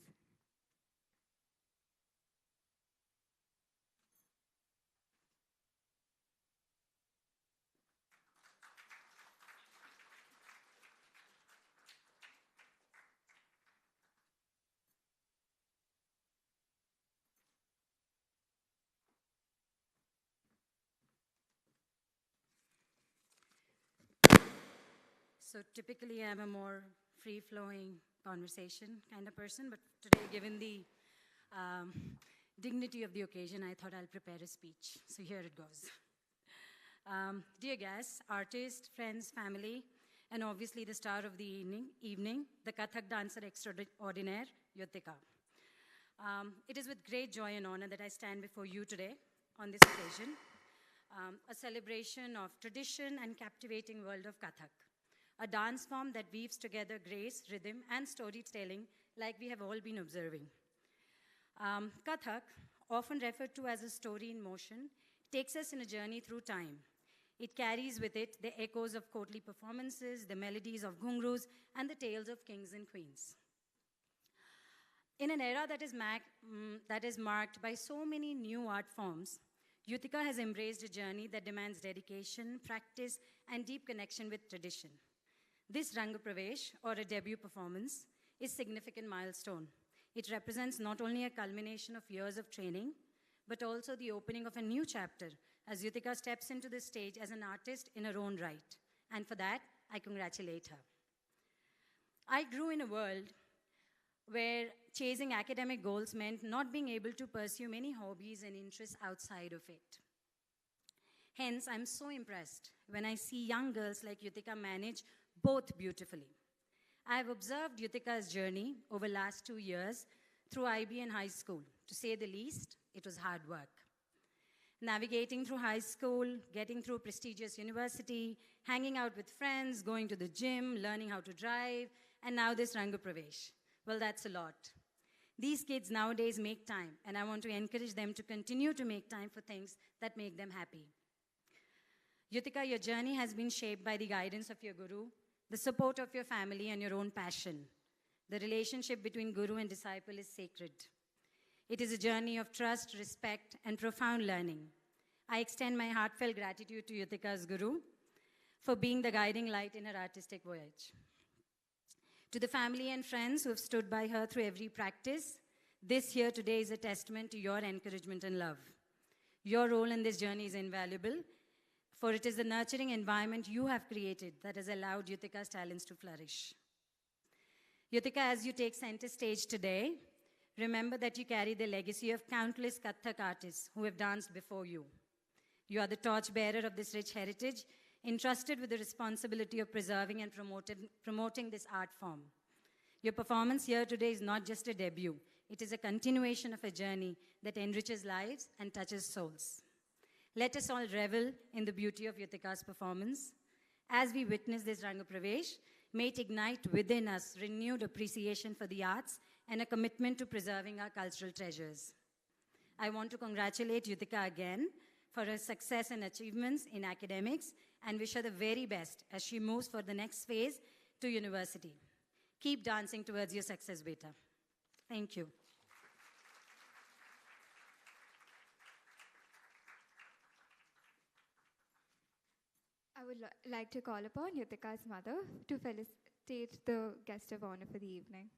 So typically, I'm a more free-flowing conversation kind of person, but today, given the um, dignity of the occasion, I thought I'll prepare a speech. So here it goes. Dear guests, artists, friends, family, and obviously the star of the evening, the Kathak dancer extraordinaire, Yutika. It is with great joy and honor that I stand before you today on this occasion, a celebration of tradition and captivating world of Kathak, a dance form that weaves together grace, rhythm, and storytelling like we have all been observing. Kathak, often referred to as a story in motion, takes us in a journey through time. It carries with it the echoes of courtly performances, the melodies of ghungroos, and the tales of kings and queens. In an era that is marked by so many new art forms, Yutika has embraced a journey that demands dedication, practice, and deep connection with tradition. This Rangapravesh, or a debut performance, is a significant milestone. It represents not only a culmination of years of training, but also the opening of a new chapter as Yutika steps into the stage as an artist in her own right. And for that, I congratulate her. I grew in a world where chasing academic goals meant not being able to pursue many hobbies and interests outside of it. Hence, I'm so impressed when I see young girls like Yutika manage both beautifully. I have observed Yutika's journey over the last 2 years through IB and high school. To say the least, it was hard work. Navigating through high school, getting through prestigious university, hanging out with friends, going to the gym, learning how to drive, and now this Rangapravesh. Well, that's a lot. These kids nowadays make time, and I want to encourage them to continue to make time for things that make them happy. Yutika, your journey has been shaped by the guidance of your guru, the support of your family, and your own passion. The relationship between guru and disciple is sacred. It is a journey of trust, respect, and profound learning. I extend my heartfelt gratitude to Yutika's guru for being the guiding light in her artistic voyage. To the family and friends who have stood by her through every practice, this here today is a testament to your encouragement and love. Your role in this journey is invaluable, for it is the nurturing environment you have created that has allowed Yutika's talents to flourish. Yutika, as you take center stage today, remember that you carry the legacy of countless Kathak artists who have danced before you. You are the torchbearer of this rich heritage, entrusted with the responsibility of preserving and promoting this art form. Your performance here today is not just a debut. It is a continuation of a journey that enriches lives and touches souls. Let us all revel in the beauty of Yutika's performance. As we witness this Rangapravesh, may it ignite within us renewed appreciation for the arts and a commitment to preserving our cultural treasures. I want to congratulate Yutika again for her success and achievements in academics and wish her the very best as she moves for the next phase to university. Keep dancing towards your success, beta. Thank you. I would like to call upon Yutika's mother to felicitate the guest of honor for the evening.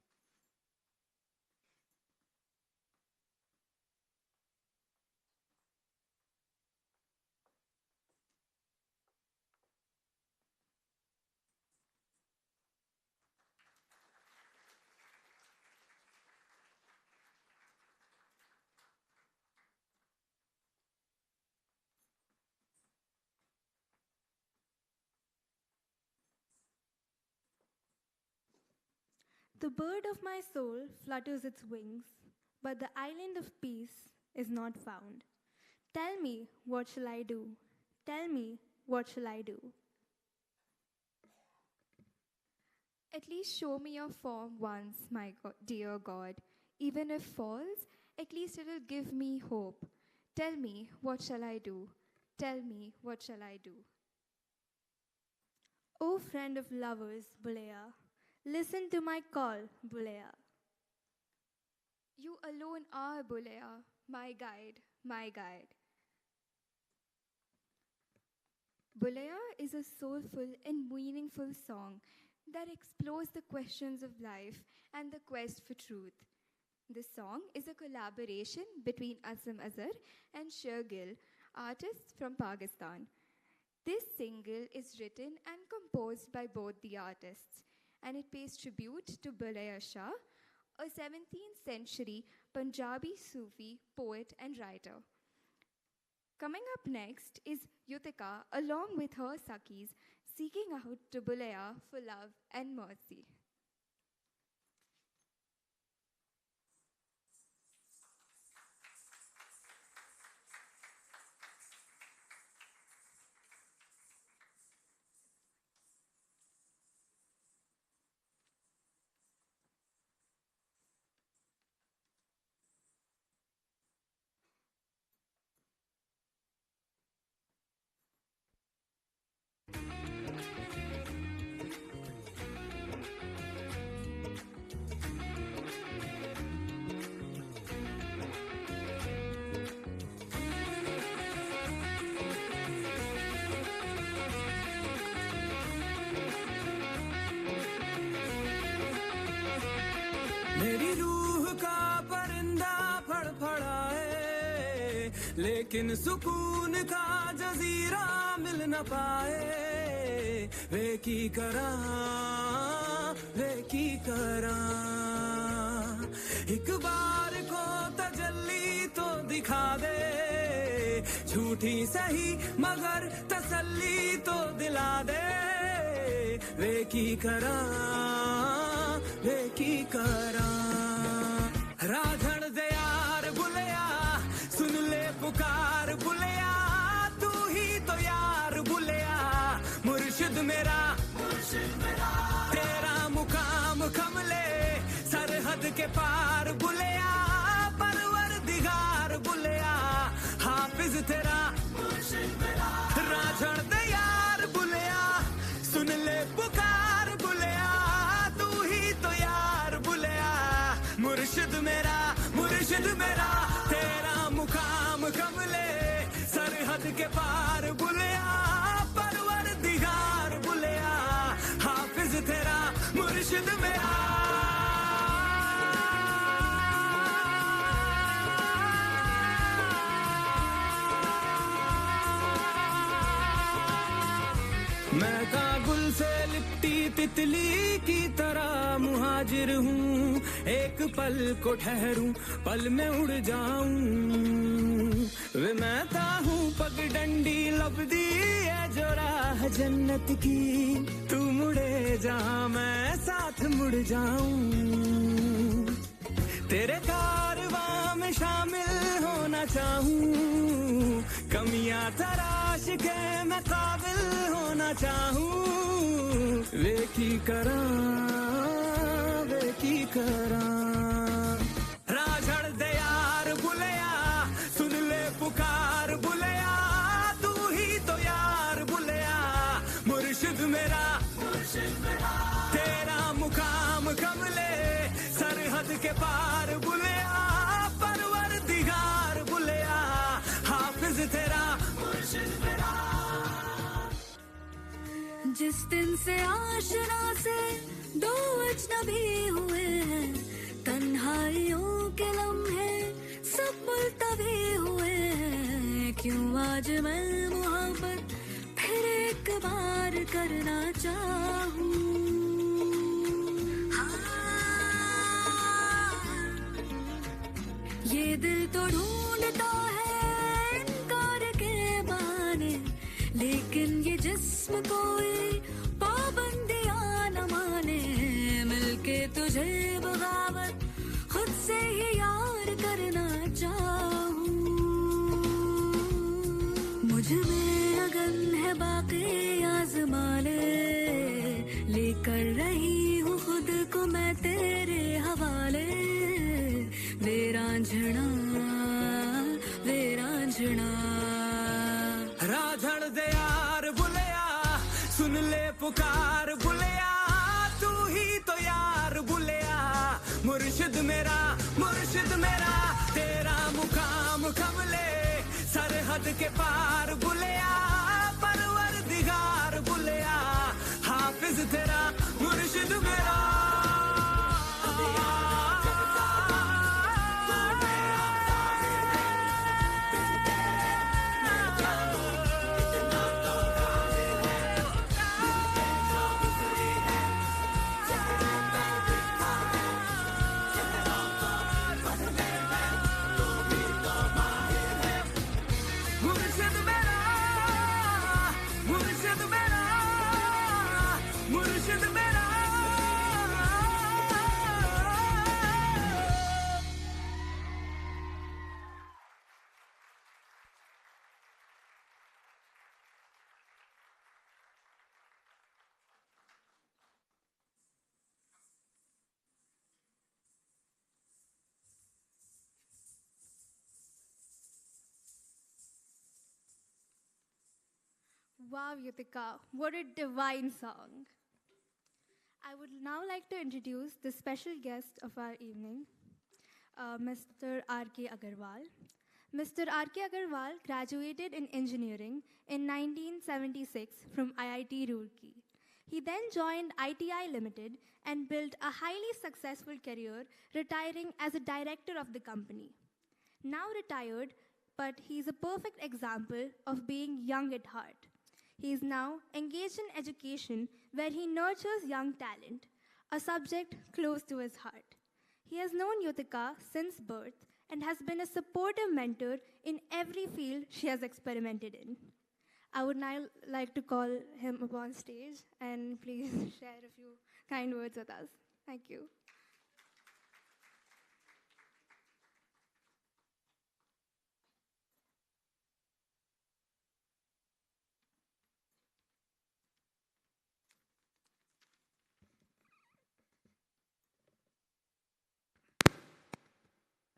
The bird of my soul flutters its wings, but the island of peace is not found. Tell me, what shall I do? Tell me, what shall I do? At least show me your form once, my dear God. Even if false, at least it will give me hope. Tell me, what shall I do? Tell me, what shall I do? O friend of lovers, Bulaya, listen to my call, Bulaya. You alone are, Bulaya, my guide, my guide. Bulaya is a soulful and meaningful song that explores the questions of life and the quest for truth. This song is a collaboration between Asam Azhar and Shergill, artists from Pakistan. This single is written and composed by both the artists, and it pays tribute to Bulaya Shah, a 17th century Punjabi Sufi poet and writer. Coming up next is Yutika along with her Sakis seeking out to Bulaya for love and mercy. मेरी रूह का परिंदा फड़फड़ाए, लेकिन सुकून का जजीरा मिल न पाए। वे की करा एक बार को तजल्ली तो दिखा दे, झूठी सही मगर तसल्ली तो दिला दे। वे की करा राधण दे यार बुलया, सुन ले पुकार बुलया, तू ही तो यार बुलया, मुर्शिद मेरा तेरा मुकाम कमले, सरहद के पार बुलिया परवरदिगार बुलिया हाफिज तेरा राझड़ दे यार बुलिया सुन ले पुकार बुलिया तू ही तो यार बुलिया मुर्शिद मेरा तेरा मुकाम कमले सरहद के पार बुलिया परवरदिगार बुलिया हाफिज तेरा मुर्शिद मेरा मैं काबुल से लिपटी तितली की तरह मुहाजिर हूँ एक पल को ठहरूं पल में उड़ जाऊं वे मैं हूँ पगडंडी लबदी है जो राह जन्नत की तू मुड़े जहाँ मैं साथ मुड़ जाऊं तेरे कारवां में शामिल होना चाहूं कमियां तराश के मैं काबिल होना चाहूं वे की करा राझड़ दे यार बुलिया सुन ले पुकार बुलिया तू ही तो यार बुलिया मुर्शिद मेरा तेरा मुकाम कमले सरहद के पार बुलिया परवरदिगार बुलिया हाफिज तेरा जिस दिन से आशना से दो अजनबी हुए हैं तन्हाइयों के लम्हे सब मुल्तवी हुए हैं क्यों आज मैं मोहब्बत फिर एक बार करना चाहूं ये दिल तो ढूंढता है इनकार के बहाने लेकिन ये जिस्म कोई पाबंदियां न माने मिलके तुझे बगावत खुद से ही यार करना चाहूं मुझ में अगन है बाकी आज़माने लेकर रही हूँ खुद को मैं तेरे हवाले वे रांझना राझड़ दे यार बुलिया सुन ले पुकार बुलिया तू ही तो यार बुलिया मुर्शिद मेरा तेरा मुकाम कमले सरहद के पार बुलिया परवरदिगार बुलिया हाफिज तेरा मुर्शिद मेरा Wow, Yutika, what a divine song. I would now like to introduce the special guest of our evening, Mr. R.K. Agarwal. Mr. R.K. Agarwal graduated in engineering in 1976 from IIT Roorkee. He then joined ITI Limited and built a highly successful career, retiring as a director of the company. Now retired, but he's a perfect example of being young at heart. He is now engaged in education where he nurtures young talent, a subject close to his heart. He has known Yutika since birth and has been a supportive mentor in every field she has experimented in. I would now like to call him up on stage and please share a few kind words with us. Thank you.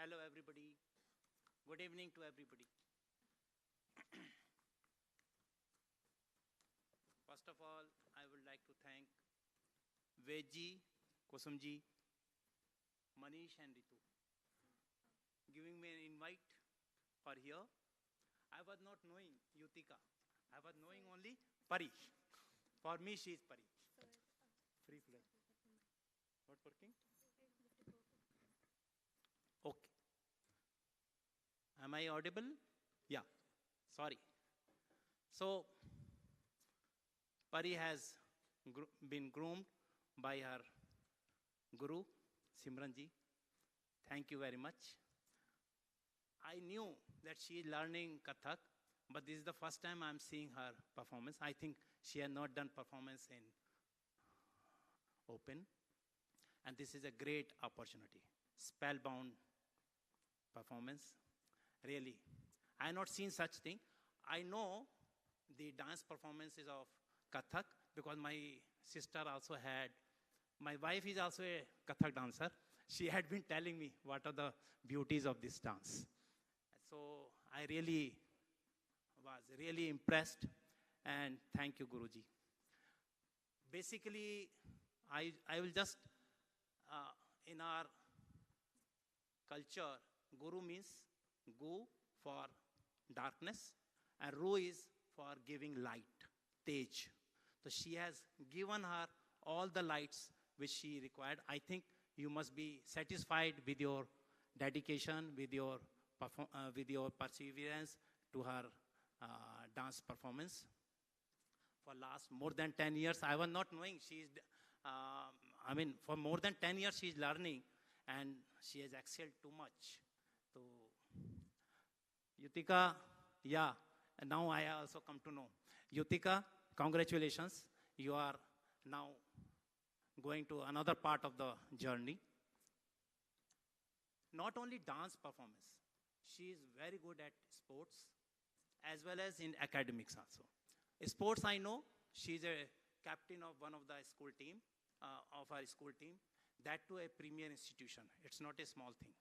Hello, everybody. Good evening to everybody. First of all, I would like to thank Vedji, Kusumji, Manish and Ritu giving me an invite for here. I was not knowing Yutika. I was knowing only Pari. For me, she is Pari. Free flow. Not working? Okay. Am I audible? Yeah. Sorry. So, Pari has been groomed by her guru, Simranji. Thank you very much. I knew that she is learning Kathak, but this is the first time I'm seeing her performance. I think she has not done performance in open, and this is a great opportunity. Spellbound performance, really. I have not seen such thing. I know the dance performances of Kathak because my sister also had, my wife is also a Kathak dancer. She had been telling me what are the beauties of this dance. So I really was really impressed, and thank you, Guruji. Basically, I will just, in our culture, Guru means Gu for darkness, and Ru is for giving light, Tej. So she has given her all the lights which she required. I think you must be satisfied with your dedication, with your perseverance to her dance performance. For last more than 10 years, I was not knowing she is, for more than 10 years she is learning, and she has excelled too much. So, Yutika, yeah, and now I also come to know. Yutika, congratulations. You are now going to another part of the journey. Not only dance performance, she is very good at sports as well as in academics also. Sports, I know, she is a captain of one of the school team, of our school team, that to a premier institution. It's not a small thing.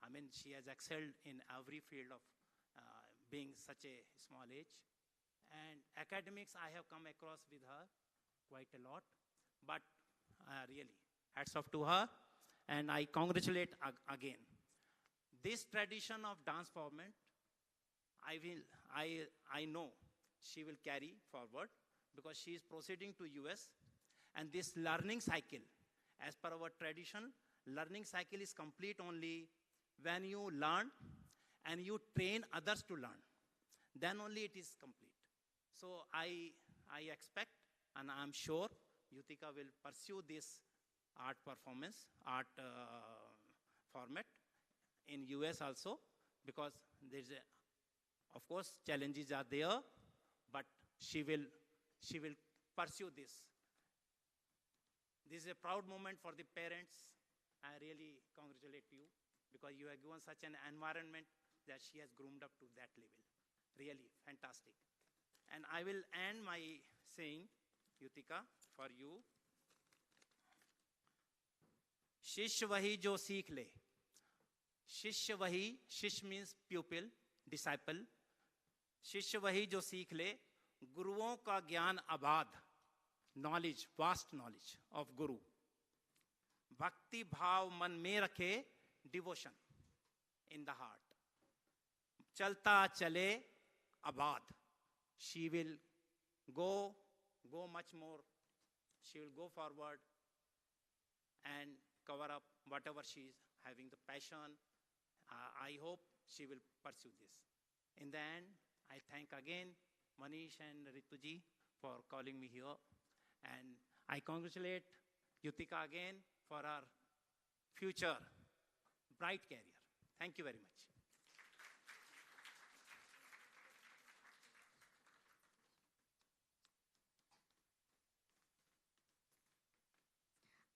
I mean, she has excelled in every field of being such a small age. And academics, I have come across with her quite a lot, but really, hats off to her, and I congratulate again. This tradition of dance format, I know she will carry forward because she is proceeding to US, and this learning cycle, as per our tradition, learning cycle is complete only when you learn and you train others to learn. Then only it is complete. So I expect, and I'm sure Yutika will pursue this art performance, art format in US also, because there's of course challenges are there, but she will pursue this. This is a proud moment for the parents. I really congratulate you because you have given such an environment that she has groomed up to that level. Really fantastic. And I will end my saying, Yutika, for you. शिष्य वही जो सीख ले, शिष्य वही, शिष्य means pupil, disciple, शिष्य वही जो सीख ले, गुरुओं का ज्ञान अबाध, knowledge, vast knowledge of guru, भक्ति भाव मन में रखे, devotion in the heart, चलता चले अबाध, she will go much more, she will go forward and cover up whatever she is having the passion. I hope she will pursue this. In the end, I thank again Manish and Rituji for calling me here. And I congratulate Yutika again for her future bright career. Thank you very much.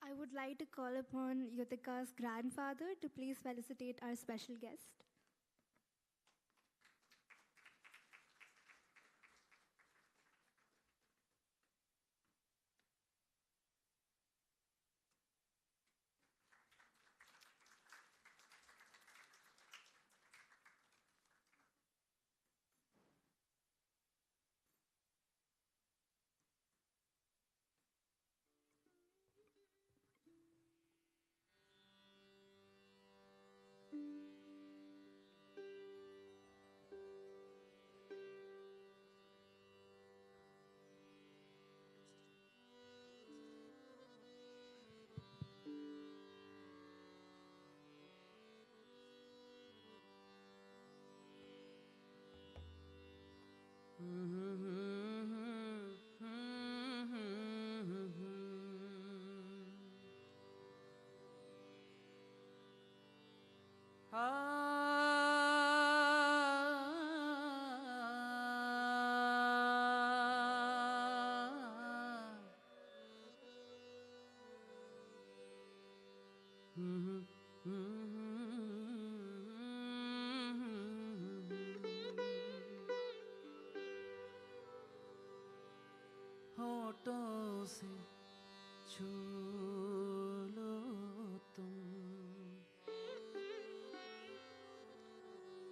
I would like to call upon Yutika's grandfather to please felicitate our special guest.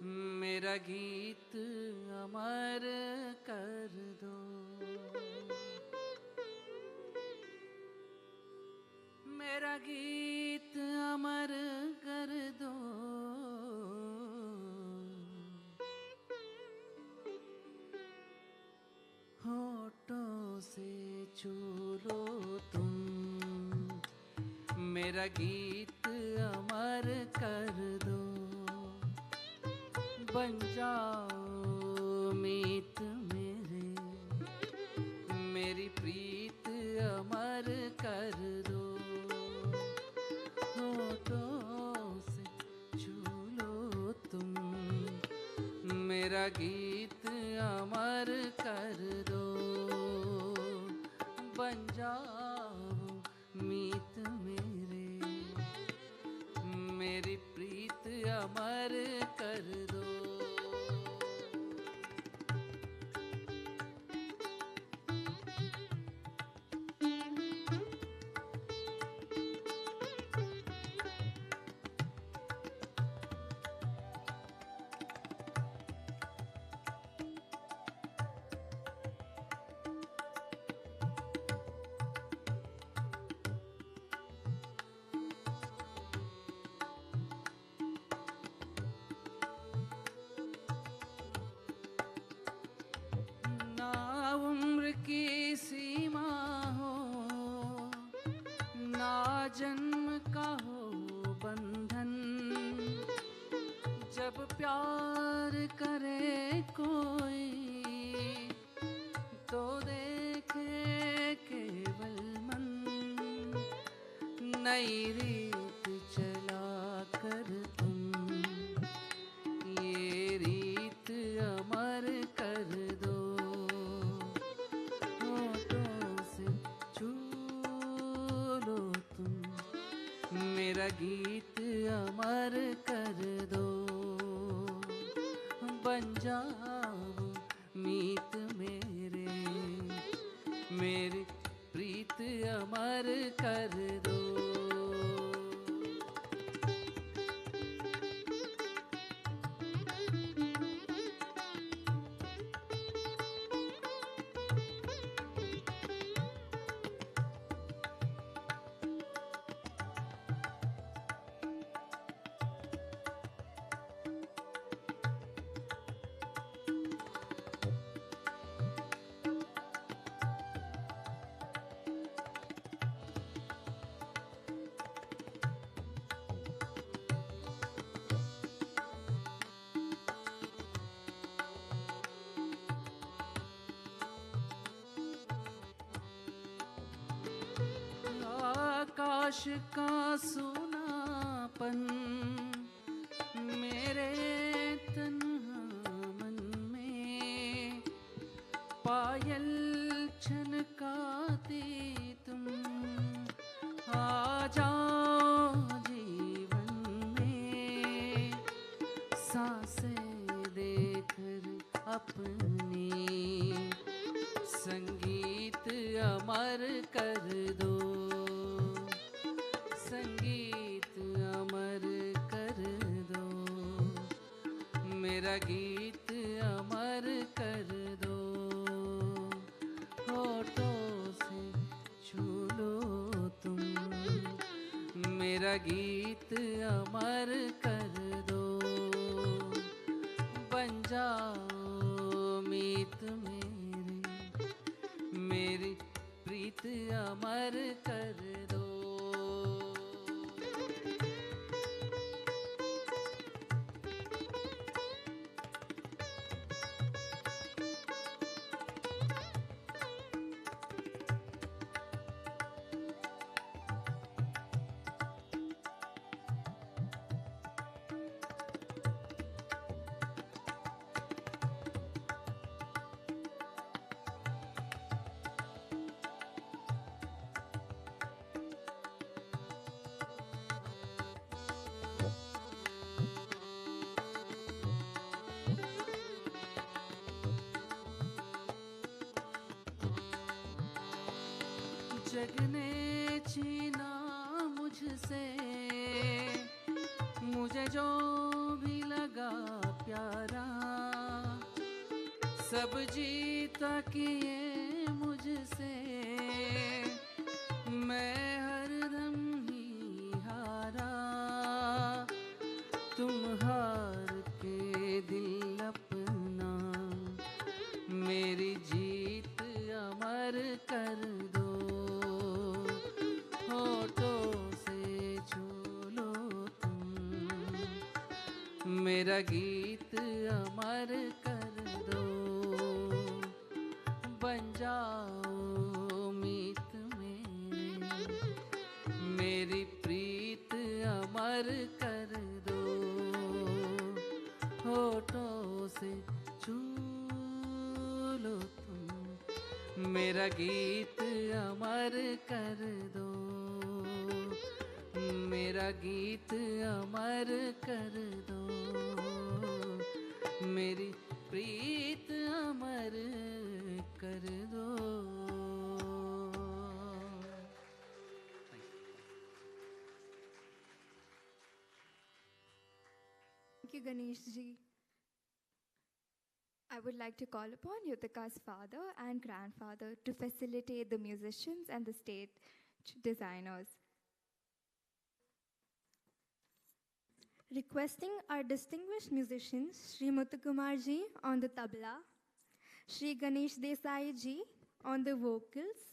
मेरा गीत अमर कर दो, मेरा गीत अमर कर दो, होठों से छू लो तुम, मेरा गीत अमर कर दो, बन जाओ मीत मेरे, मेरी प्रीत अमर कर दो, होठों से छू लो तुम, मेरा गीत अमर कर दो, बन जाओ मीत मेरे, मेरी प्रीत अमर कर दो। ना उम्र की सीमा हो, ना जन्म का हो बंधन, जब प्यार करे कोई तो देखे केवल मन, नई रीत चला कर तुम, ये रीत अमर कर दो, होठों से छू लो तुम, मेरा गीत अमर कर दो, बन जाओ मीत मेरे, मेरी प्रीत अमर कर दो। आकाश का सुनापन मेरे तन्हा मन में, पायल छनकाती तुम, आ जाओ जीवन में, सांसें देकर अपनी, संगीत अमर कर दो, संगीत अमर कर दो, मेरा गीत अमर कर दो, होठों से छू लो तुम, मेरा गीत अमर कर दो, बन जाओ मीत मेरे, मेरी प्रीत अमर कर दो। जग ने छीना मुझसे, मुझे जो भी लगा प्यार, सब जीता किए मुझसे, मैं हरदम ही हारा। तुम हार के दिल अपना मेरी जीत अमर कर दो। होठों से छू लो तुम मेरा गीत अमर कर दो। बन जाओ मीत मेरी प्रीत अमर कर दो। होठों से छू लो तुम मेरा गीत अमर कर दो। मेरा गीत अमर कर दो। मेरी प्रीत अमर कर दो। Thank you, Ganesh ji. I would like to call upon Yutika's father and grandfather to facilitate the musicians and the stage designers. Requesting our distinguished musicians, Sri Muthukumar ji on the tabla, Sri Ganesh Desai ji on the vocals,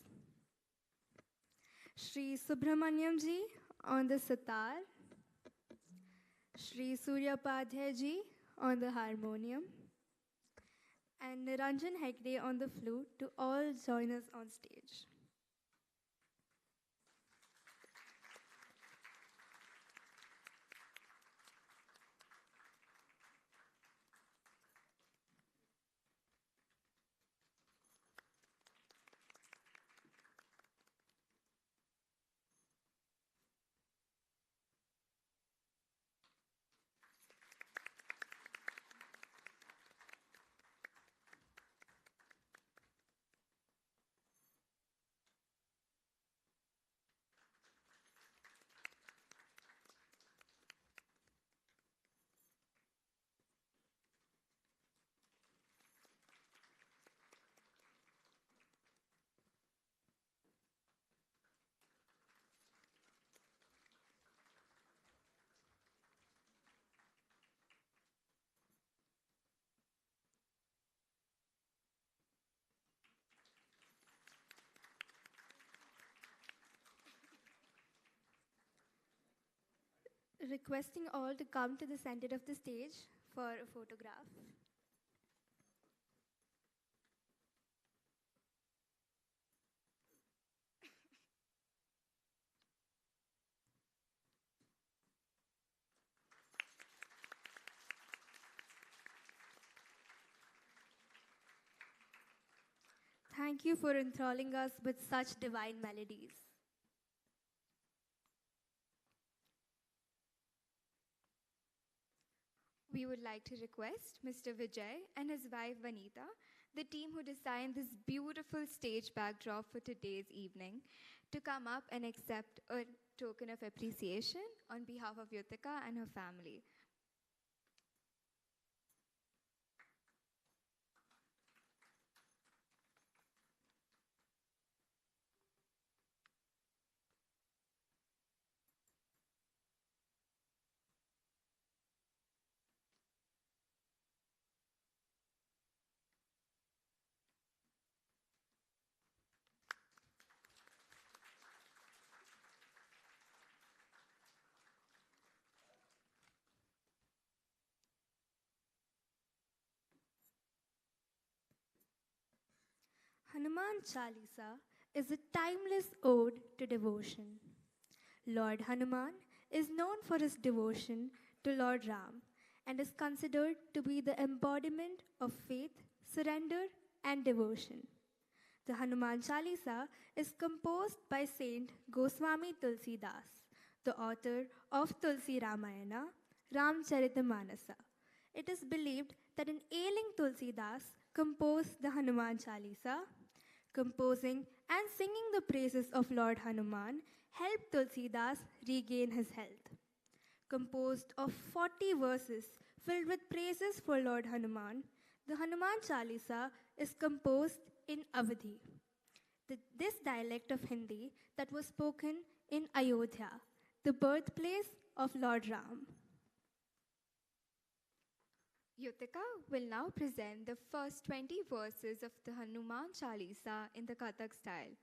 Sri Subramanyam ji on the sitar, Sri Surya Padhya ji on the harmonium, and Niranjan Hegde on the flute to all join us on stage. Requesting all to come to the center of the stage for a photograph. Thank you for enthralling us with such divine melodies. We would like to request Mr. Vijay and his wife Vanita, the team who designed this beautiful stage backdrop for today's evening, to come up and accept a token of appreciation on behalf of Yutika and her family. Hanuman Chalisa is a timeless ode to devotion. Lord Hanuman is known for his devotion to Lord Ram and is considered to be the embodiment of faith, surrender, and devotion. The Hanuman Chalisa is composed by Saint Goswami Tulsidas, the author of Tulsi Ramayana, Ramcharitmanas. It is believed that an ailing Tulsidas composed the Hanuman Chalisa. Composing and singing the praises of Lord Hanuman helped Tulsidas regain his health. Composed of 40 verses filled with praises for Lord Hanuman, The Hanuman Chalisa is composed in Awadhi, this dialect of Hindi that was spoken in Ayodhya, the birthplace of Lord Ram. Yutika will now present the first 20 verses of the Hanuman Chalisa in the Kathak style.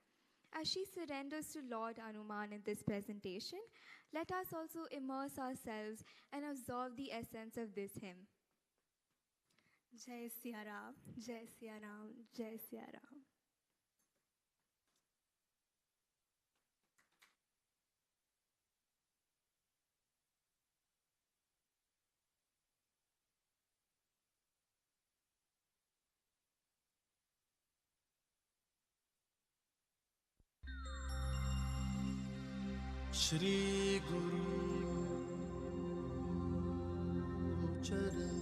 As she surrenders to Lord Hanuman in this presentation, let us also immerse ourselves and absorb the essence of this hymn. Jai Siya Ram, Jai Siya Ram, Jai Siya Ram. Shri गुरु चरण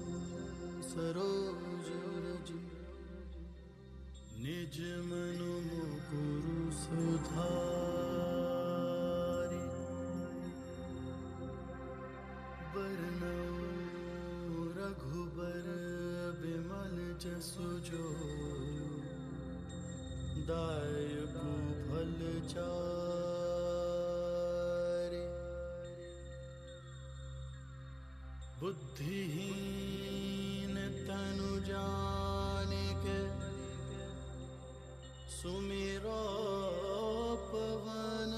सरोज रज निज मनु मुकुरु सुधारि बरनौ रघुबर बिमल जसु जो दायकु फल चारि बुद्धिहीन तनु जानिके सुमिरो पवन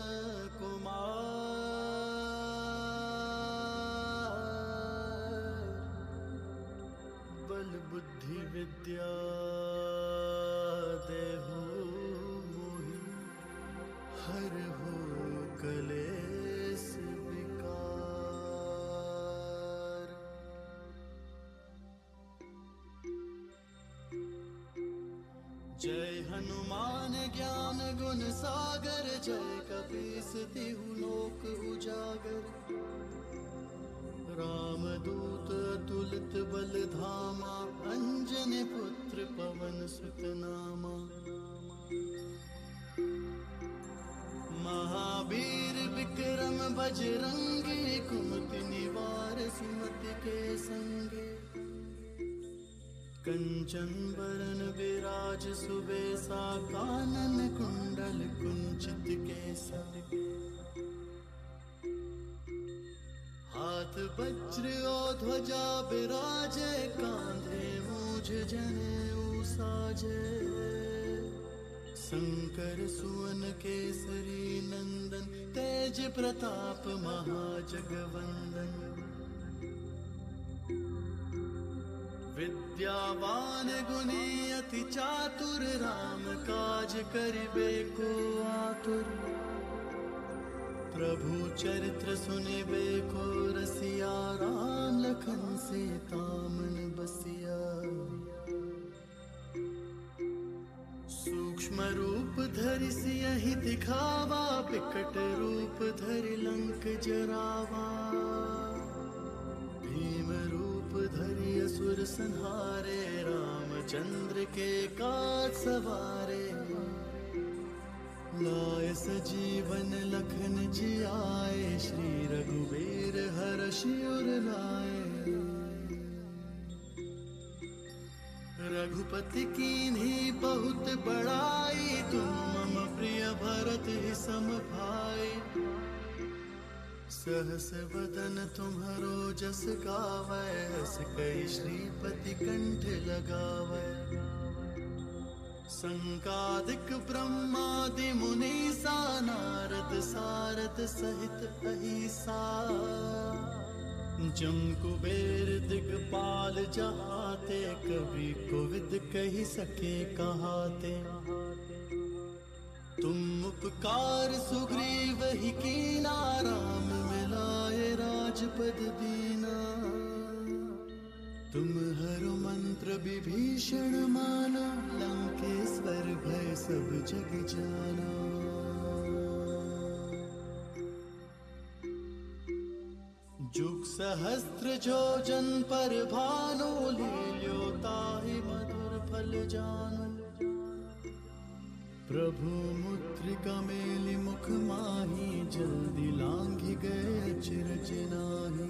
कुमार बल बुद्धि विद्या देहु मोहि हर हो कलेस विकार जय हनुमान ज्ञान गुण सागर जय कपीस तिहु लोक उजागर रामदूत अतुलित बल धामा अंजनी पुत्र पवन सुत नामा महावीर विक्रम बजरंगी कुमति निवार सुमति के संगे कंचन बरन विराज सुबेसा कानन कुंडल कुंचित केसा हाथ वज्र और ध्वजा विराजे कांधे मूझ जनेऊ साजे शंकर सुवन केसरी नंदन तेज प्रताप महाजगवंदन विद्यावान गुणी अति चातुर राम काज करिबे को आतुर प्रभु चरित्र सुनिबे को रसिया राम लखन सीता मन बसिया सूक्ष्म रूप धरि सियहि दिखावा विकट रूप धरि लंक जरावा भीम रूप धरि असुर संहारे रामचंद्र के काज सवारे लाय सजीवन लखन जियाए श्री रघुवीर हर्षि उर लाए रघुपति कीन्ही बहुत बड़ाई तुम मम प्रिय भरत ही सम भाई सहस वदन तुम्हरो जस गावै हस कई श्रीपति कंठ लगावै संकादिक ब्रह्मादि मुनीसा नारद सारद सहित अहिसा जम कुबेर दिगपाल जहाते कवि कोविद कही सके कहाते तुम उपकार सुग्रीव ही कीना राम मिलाए राजपद दीना तुम हर मंत्र विभीषण माना लंकेश्वर भय सब जग जाना जुग सहस्त्र जो जन पर भानु लील्यो ताहि मधुर फल जानु प्रभु मुद्रिका मेलि मुख माही जल्दी लांघि गए अचरज नाहि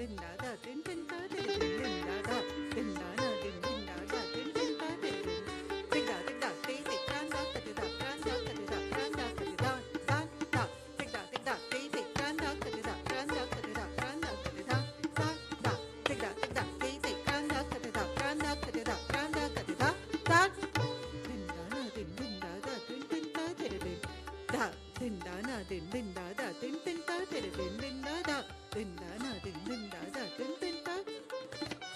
din da da din din da din din da da din da na din din da da din din da din din da din da ti ti kan da ka da kan da ka da kan da ka da da din da ti ti kan da ka da kan da ka da kan da ka da din da ti ti kan da ka da kan da ka da kan da ka da din da na din din da da din din da din da din da na din din da da din din da din din da da din da na din din da da din din da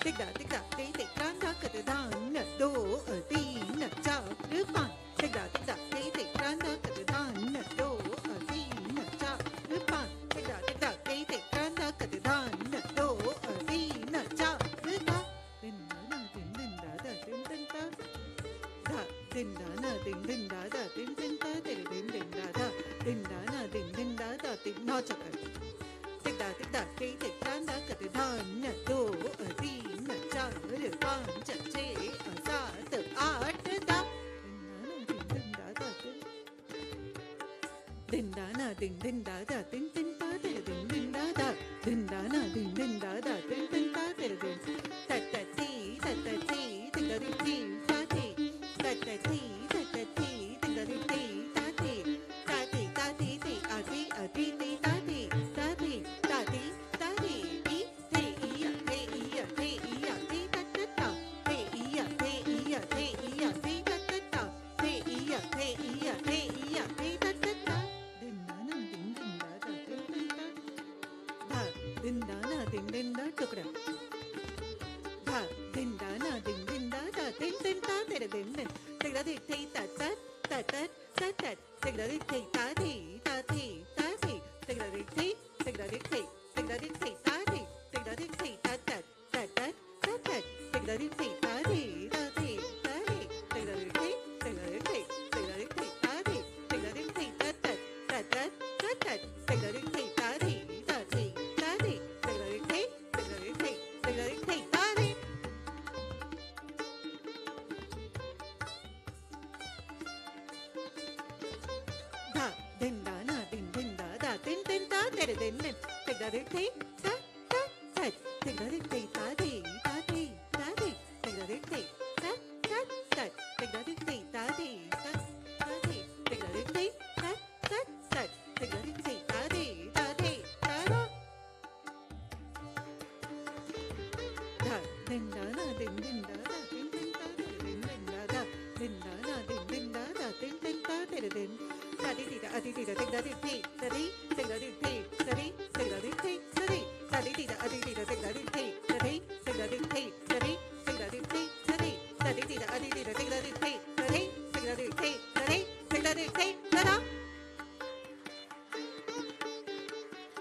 tích đã tí tích can đã cật đàn nợ đô ở tí nợ cha rứ pan tích đã tí tích can đã cật đàn nợ đô ở tí nợ cha rứ pan tích đã tí tích can đã cật đàn nợ đô ở tí nợ cha rứ pa din đã na din din đã da din din ta da din đã na din din đã da din din ta din din đã da din đã na din din đã da din no chak tích đã tí tích can đã cật đàn nợ đô ở tí nợ cha rứ pan chặt chẽ ở xa tự át da din đã na din din đã da din din ta din din đã da din đã na din din đã da din din ta din ta ti din da ti ta ti ta ti din da ti ta ti ti a ti ta ti i ti din da na din din da chukra da din da na din din da da din din ta din din din da ti ti ta ta din da ti ta ti ta ti din da ti din da ti ta ti din da ti ta ta din da ti ta ti ta ti din da ti ta ti din da ti ta ti ta din da ti ta ti din da ti ta ti din da na din din da da din din ta din din din da din ti ta din da din ti ta ti din da din ti ta din da din ti ta ti din da din ti ta din da din ti ta ti ta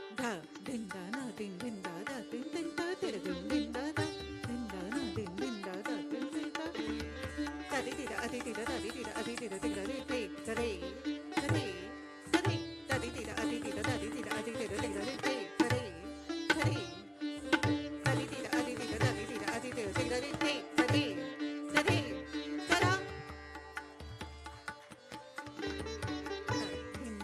da din da na din din da da din din ta din din da da din da na din din da da din din ta din din da di di da di di da da di ti da di da di ti da di da di ti da di da di di da di di da da di ti da di da di ti da di da di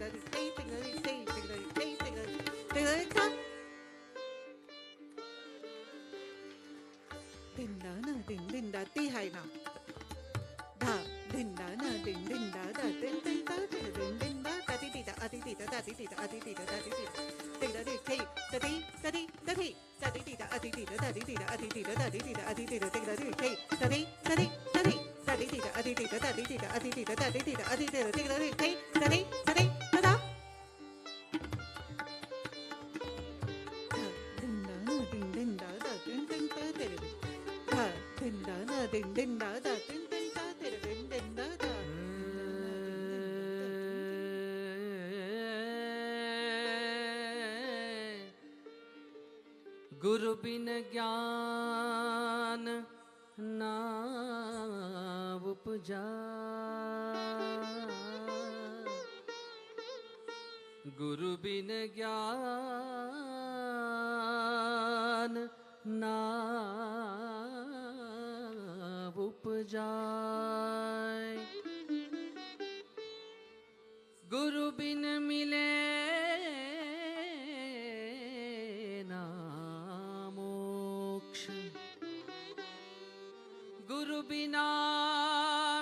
ti da di da di di da di di da da di ti da di da di ti da di da di ti da da da din da na din din da da din din ta din din da da din da na din din da da din din ta da di di da di di da di di da di di da da di ti da di गुरु बिन ज्ञान ना उपजा गुरु बिन ज्ञान ना उपजाए, गुरु बिन मिले ना मोक्ष, गुरु बिना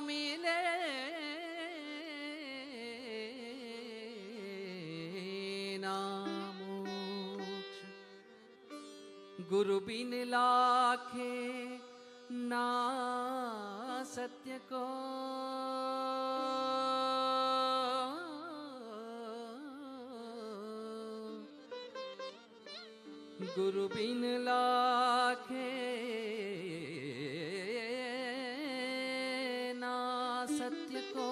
मिले ना मोक्ष, गुरु बिन लाखे ना सत्य को, गुरु बिन लाखे ना सत्य को,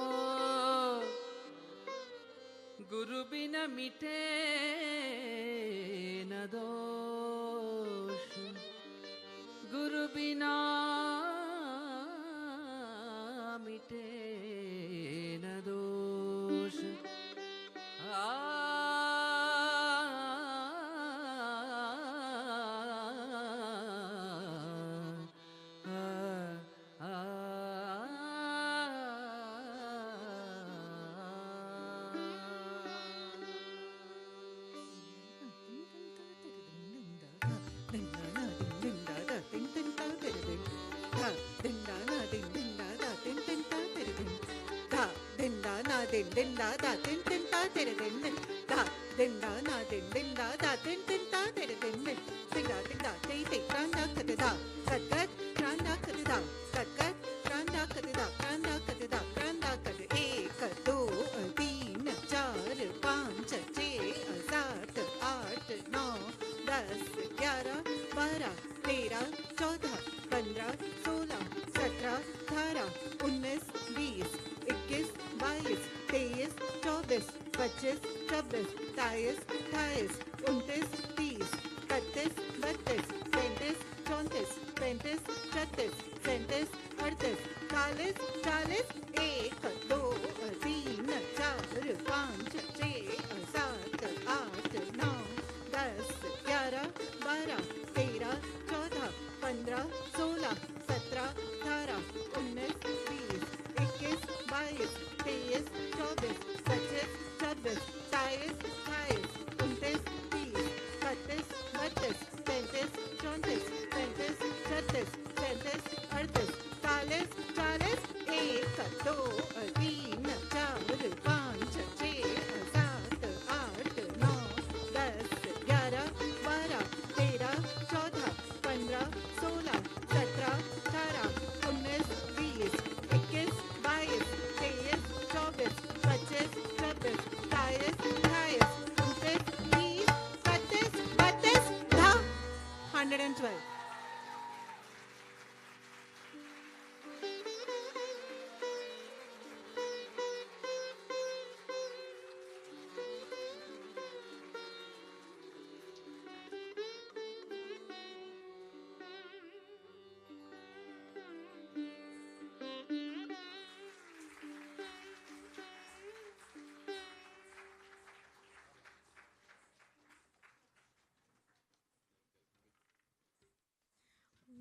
गुरु बिन मिटे न दोष, गुरु बिना मिटे न दोष।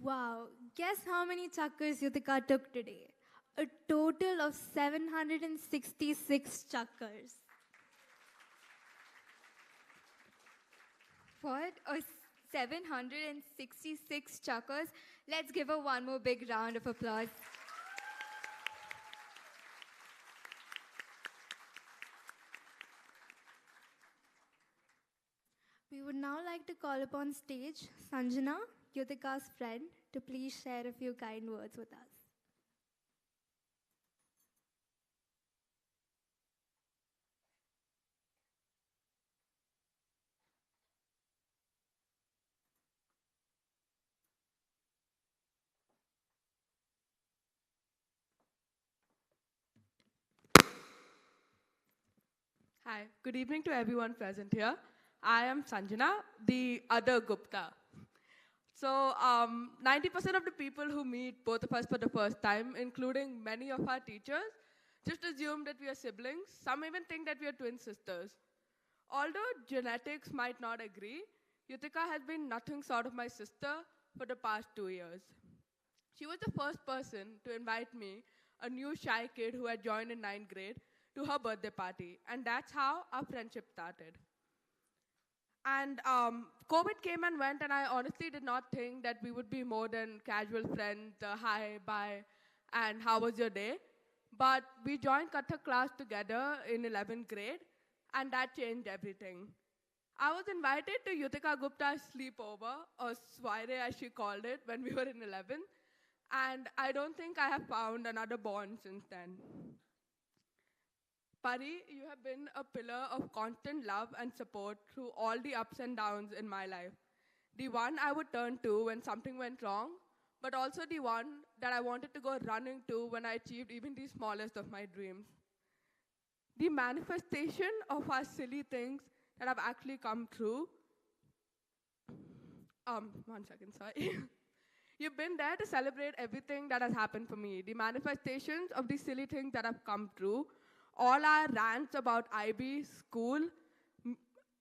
Wow, guess how many chakkars Yutika took today? A total of 766 chakkars. What? 766 chakkars? Let's give her one more big round of applause. We would now like to call upon stage Sanjana, Yutika's friend, to please share a few kind words with us. Hi, good evening to everyone present here. I am Sanjana, the other Gupta. So 90% of the people who meet both of us for the first time, including many of our teachers, just assume that we are siblings. Some even think that we are twin sisters. Although genetics might not agree, Yutika has been nothing short of my sister for the past 2 years. She was the first person to invite me, a new shy kid who had joined in 9th grade, to her birthday party. And that's how our friendship started. And COVID came and went, and I honestly did not think that we would be more than casual friends, hi, bye, and how was your day? But we joined Kathak class together in 11th grade, and that changed everything. I was invited to Yutika Gupta's sleepover, or soiree as she called it, when we were in 11th, and I don't think I have found another bond since then. Pari, you have been a pillar of constant love and support through all the ups and downs in my life. The one I would turn to when something went wrong, but also the one that I wanted to go running to when I achieved even the smallest of my dreams. The manifestation of our silly things that have actually come true. 1 second, sorry. You've been there to celebrate everything that has happened for me. The manifestations of the silly things that have come true. All our rants about IB, school,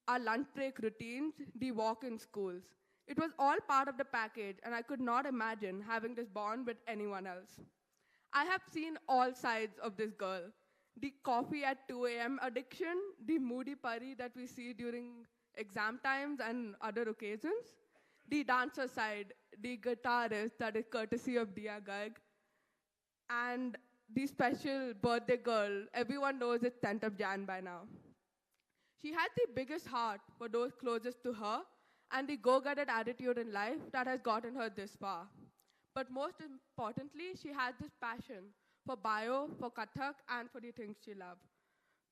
our lunch break routines, the walk in schools. It was all part of the package, and I could not imagine having this bond with anyone else. I have seen all sides of this girl. The coffee at 2 a.m. addiction, the moody pari that we see during exam times and other occasions, the dancer side, the guitarist that is courtesy of Dia Garg, and the special birthday girl. Everyone knows it's 10th of Jan by now. She has the biggest heart for those closest to her and the go-getter attitude in life that has gotten her this far. But most importantly, she has this passion for bio, for Kathak, and for the things she loves.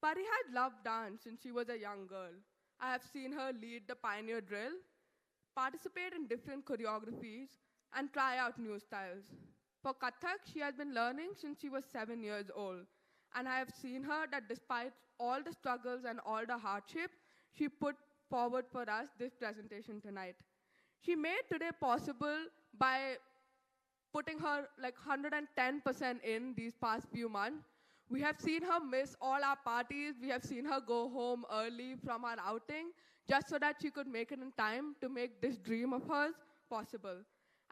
Pari had loved dance since she was a young girl. I have seen her lead the pioneer drill, participate in different choreographies, and try out new styles. For Kathak, she has been learning since she was 7 years old. And I have seen her that despite all the struggles and all the hardship, she put forward for us this presentation tonight. She made today possible by putting her like 110% in these past few months. We have seen her miss all our parties. We have seen her go home early from our outing just so that she could make it in time to make this dream of hers possible.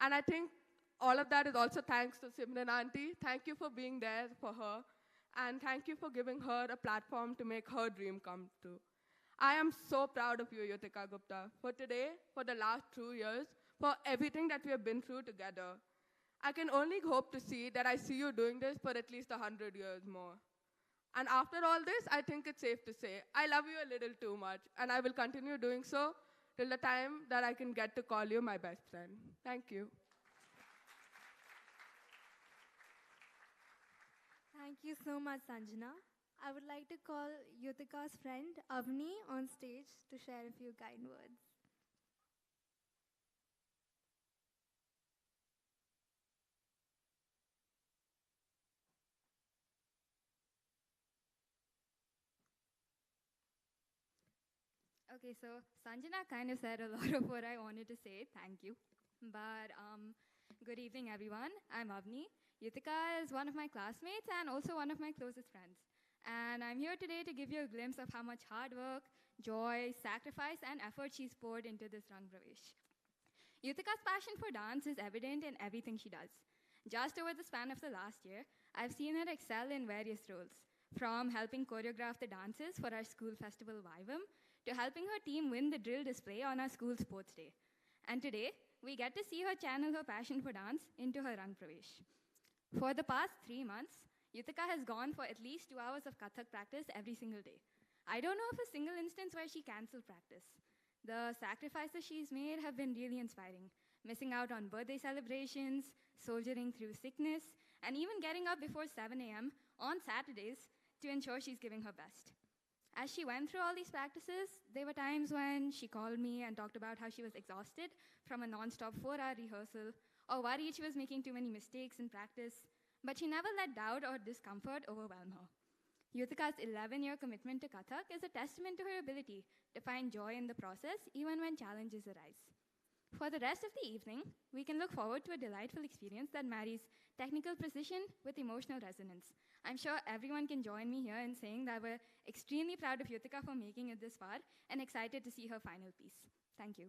And I think all of that is also thanks to Simran Auntie. Thank you for being there for her. And thank you for giving her a platform to make her dream come true. I am so proud of you, Yutika Gupta, for today, for the last 2 years, for everything that we have been through together. I can only hope to see that I see you doing this for at least 100 years more. And after all this, I think it's safe to say, I love you a little too much, and I will continue doing so till the time that I can get to call you my best friend. Thank you. Thank you so much, Sanjana. I would like to call Yutika's friend Avni on stage to share a few kind words. Okay, so Sanjana kind of said a lot of what I wanted to say. Thank you. But good evening, everyone. I'm Avni. Yutika is one of my classmates and also one of my closest friends. And I'm here today to give you a glimpse of how much hard work, joy, sacrifice, and effort she's poured into this Rangapravesh. Yutika's passion for dance is evident in everything she does. Just over the span of the last year, I've seen her excel in various roles, from helping choreograph the dances for our school festival Vivum to helping her team win the drill display on our school sports day. And today, we get to see her channel her passion for dance into her Rangapravesh. For the past 3 months, Yutika has gone for at least 2 hours of Kathak practice every single day. I don't know of a single instance where she cancelled practice. The sacrifices she's made have been really inspiring, missing out on birthday celebrations, soldiering through sickness, and even getting up before 7 a.m. on Saturdays to ensure she's giving her best. As she went through all these practices, there were times when she called me and talked about how she was exhausted from a non-stop 4-hour rehearsal, or worried she was making too many mistakes in practice, but she never let doubt or discomfort overwhelm her. Yutika's 11-year commitment to Kathak is a testament to her ability to find joy in the process even when challenges arise. For the rest of the evening, we can look forward to a delightful experience that marries technical precision with emotional resonance. I'm sure everyone can join me here in saying that we're extremely proud of Yutika for making it this far and excited to see her final piece. Thank you.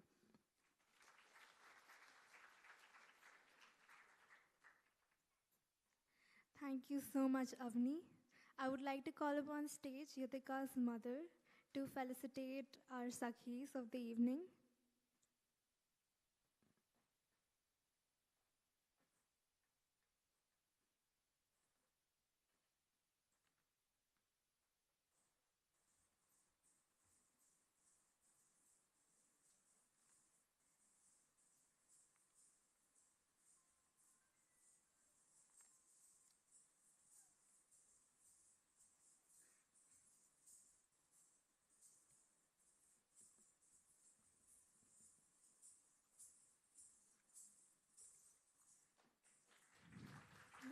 Thank you so much, Avni. I would like to call upon stage Yutika's mother to felicitate our Sakhis of the evening.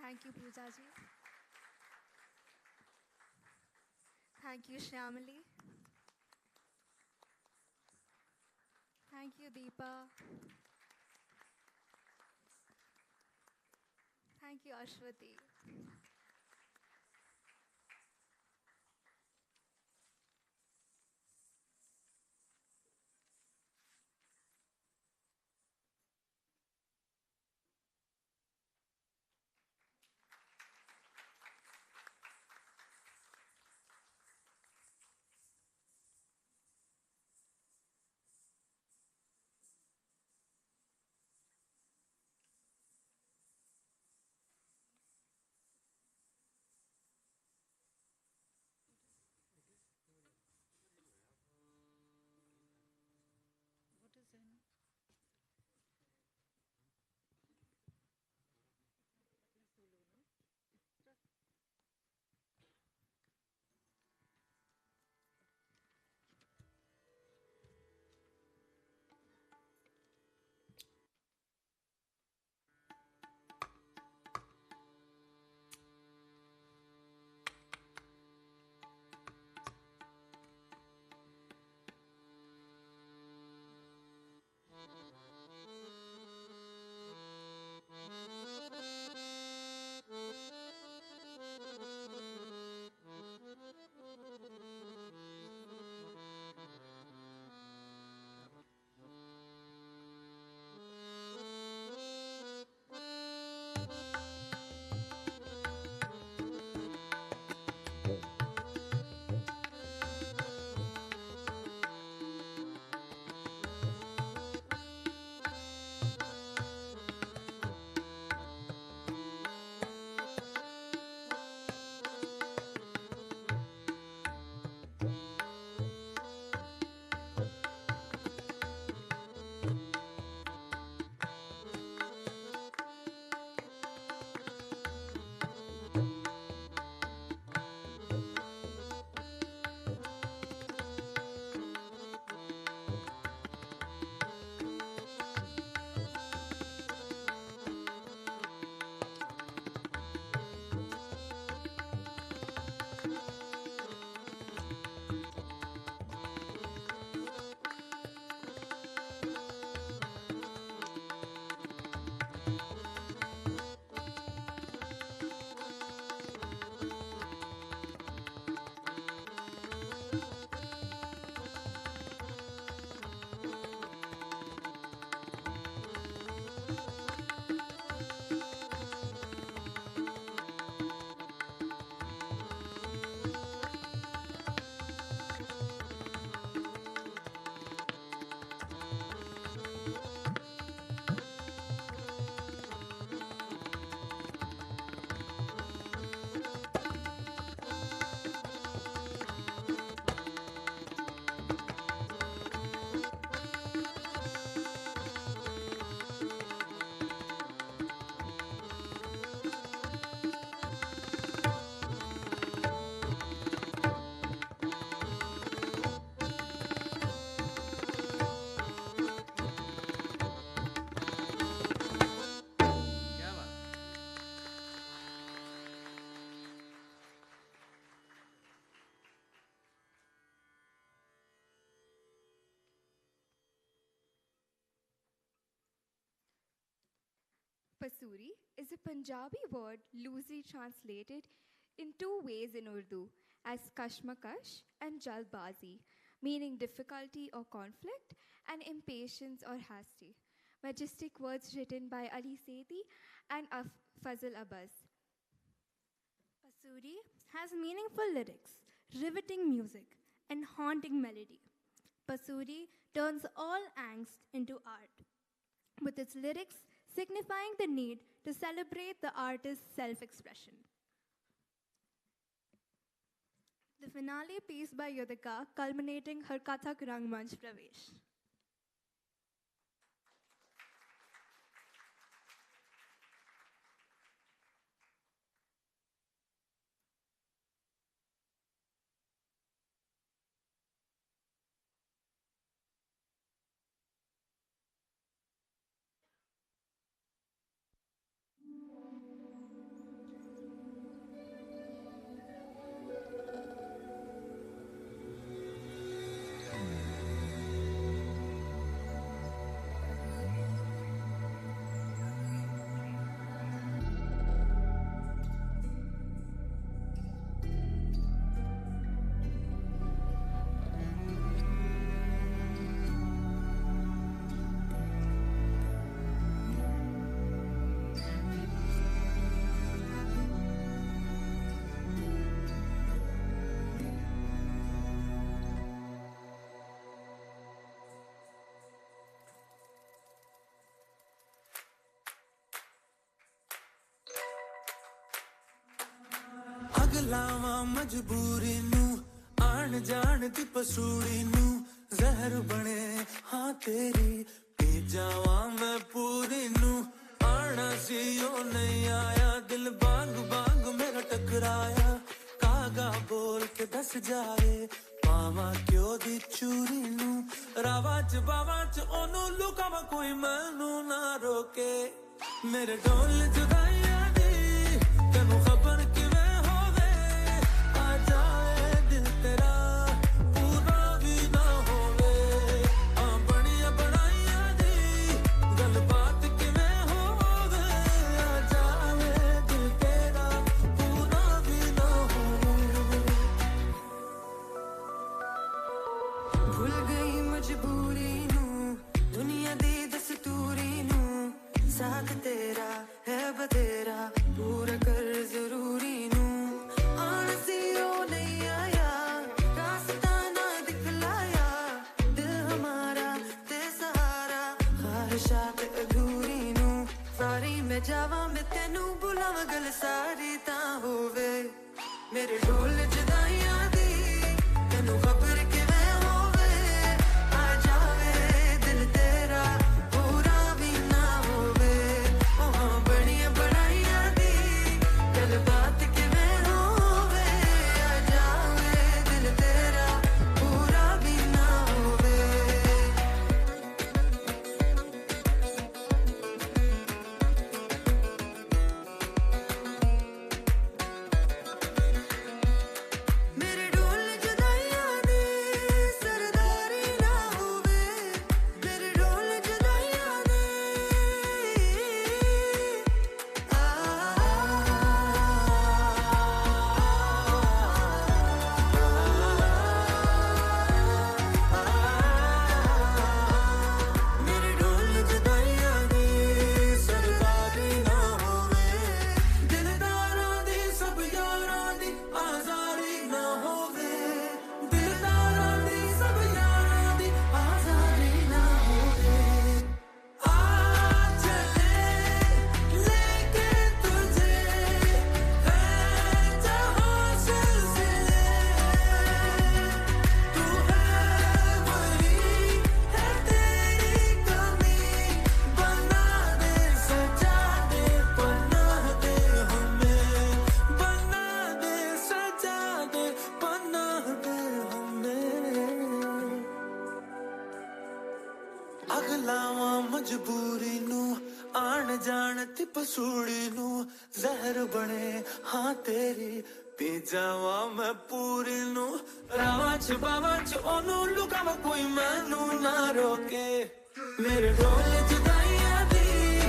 Thank you, Pooja ji. Thank you, Shyamali. Thank you, Deepa. Thank you, Ashwati. Pasuri is a Punjabi word loosely translated in two ways in Urdu as kashmakash and jalbazi, meaning difficulty or conflict, and impatience or hasty. Majestic words written by Ali Sethi and Fazil Abbas. Pasuri has meaningful lyrics, riveting music, and haunting melody. Pasuri turns all angst into art, with its lyrics signifying the need to celebrate the artist's self-expression. The finale piece by Yutika culminating her Kathak Rangmanch Pravesh. ਅਗਲਾਵਾਂ ਮਜਬੂਰੀ ਨੂੰ ਆਣ ਜਾਣ ਦੀ ਪਸੂੜੀ ਨੂੰ ਜ਼ਹਿਰ ਬਣੇ ਹਾਂ ਤੇਰੀ ਪੀ ਜਾਵਾਂ ਮੈਂ ਪੂਰੀ ਨੂੰ ਆਣਾ ਸੀ ਉਹ ਨਹੀਂ ਆਇਆ ਦਿਲ ਬਾਗ ਬਾਗ ਮੇਰਾ ਟਕਰਾਇਆ ਕਾਗਾ ਬੋਲ ਕੇ ਦੱਸ ਜਾਏ ਪਾਵਾਂ ਕਿਉਂ ਦੀ ਚੂਰੀ ਨੂੰ ਰਾਵਾਂ ਚ ਬਾਵਾਂ ਚ ਉਹਨੂੰ ਲੁਕਾਵਾਂ ਕੋਈ ਮੈਨੂੰ ਨਾ ਰੋਕੇ ਮੇਰੇ ਢੋਲ ਜੁਦਾਈਆਂ ਦੀ ਤੈਨੂੰ ਖਬਰ ਕਿਵੇਂ ਜਾਵਾਂ ਮੈਂ ਤੈਨੂੰ ਬੁਲਾਵਾਂ ਗੱਲ ਸਾਰੀ ਤਾਂ ਹੋਵੇ ਮੇਰੇ ਢੋਲ ਜਦਾਈਆਂ ਦੀ ਤੈਨੂੰ ਖਬਰ ਕਿਵੇਂ ਹੋਵੇ ਆ ਜਾਵੇ ਦਿਲ ਤੇਰਾ ਪੂਰਾ ਵੀ ਨਾ ਹੋਵੇ ਉਹ ਬਣੀਆਂ ਬਣਾਈਆਂ ਦੀ ਗੱਲ ਬਾਤ ਕਿਵੇਂ ਹੋਵੇ ਆ ਜਾਵੇ ਦਿਲ ਤੇਰਾ ਪੂਰਾ ਵੀ ਨਾ ਹੋਵੇ ਅਗਲਾਵਾਂ ਮਜਬੂਰੀ ਨੂੰ ਆਣ ਜਾਣ ਤੇ ਪਸੂੜੀ ਨੂੰ ਜ਼ਹਿਰ ਬਣੇ ਹਾਂ ਤੇਰੀ ਪੀ ਜਾਵਾਂ ਮੈਂ ਪੂਰੀ ਨੂੰ ਰਾਵਾਂ ਚ ਬਾਵਾਂ ਚ ਉਹਨੂੰ ਲੁਕਾਵਾਂ ਕੋਈ ਮੈਨੂੰ ਨਾ ਰੋਕੇ ਮੇਰੇ ਢੋਲ ਜੁਦਾਈਆਂ ਦੀ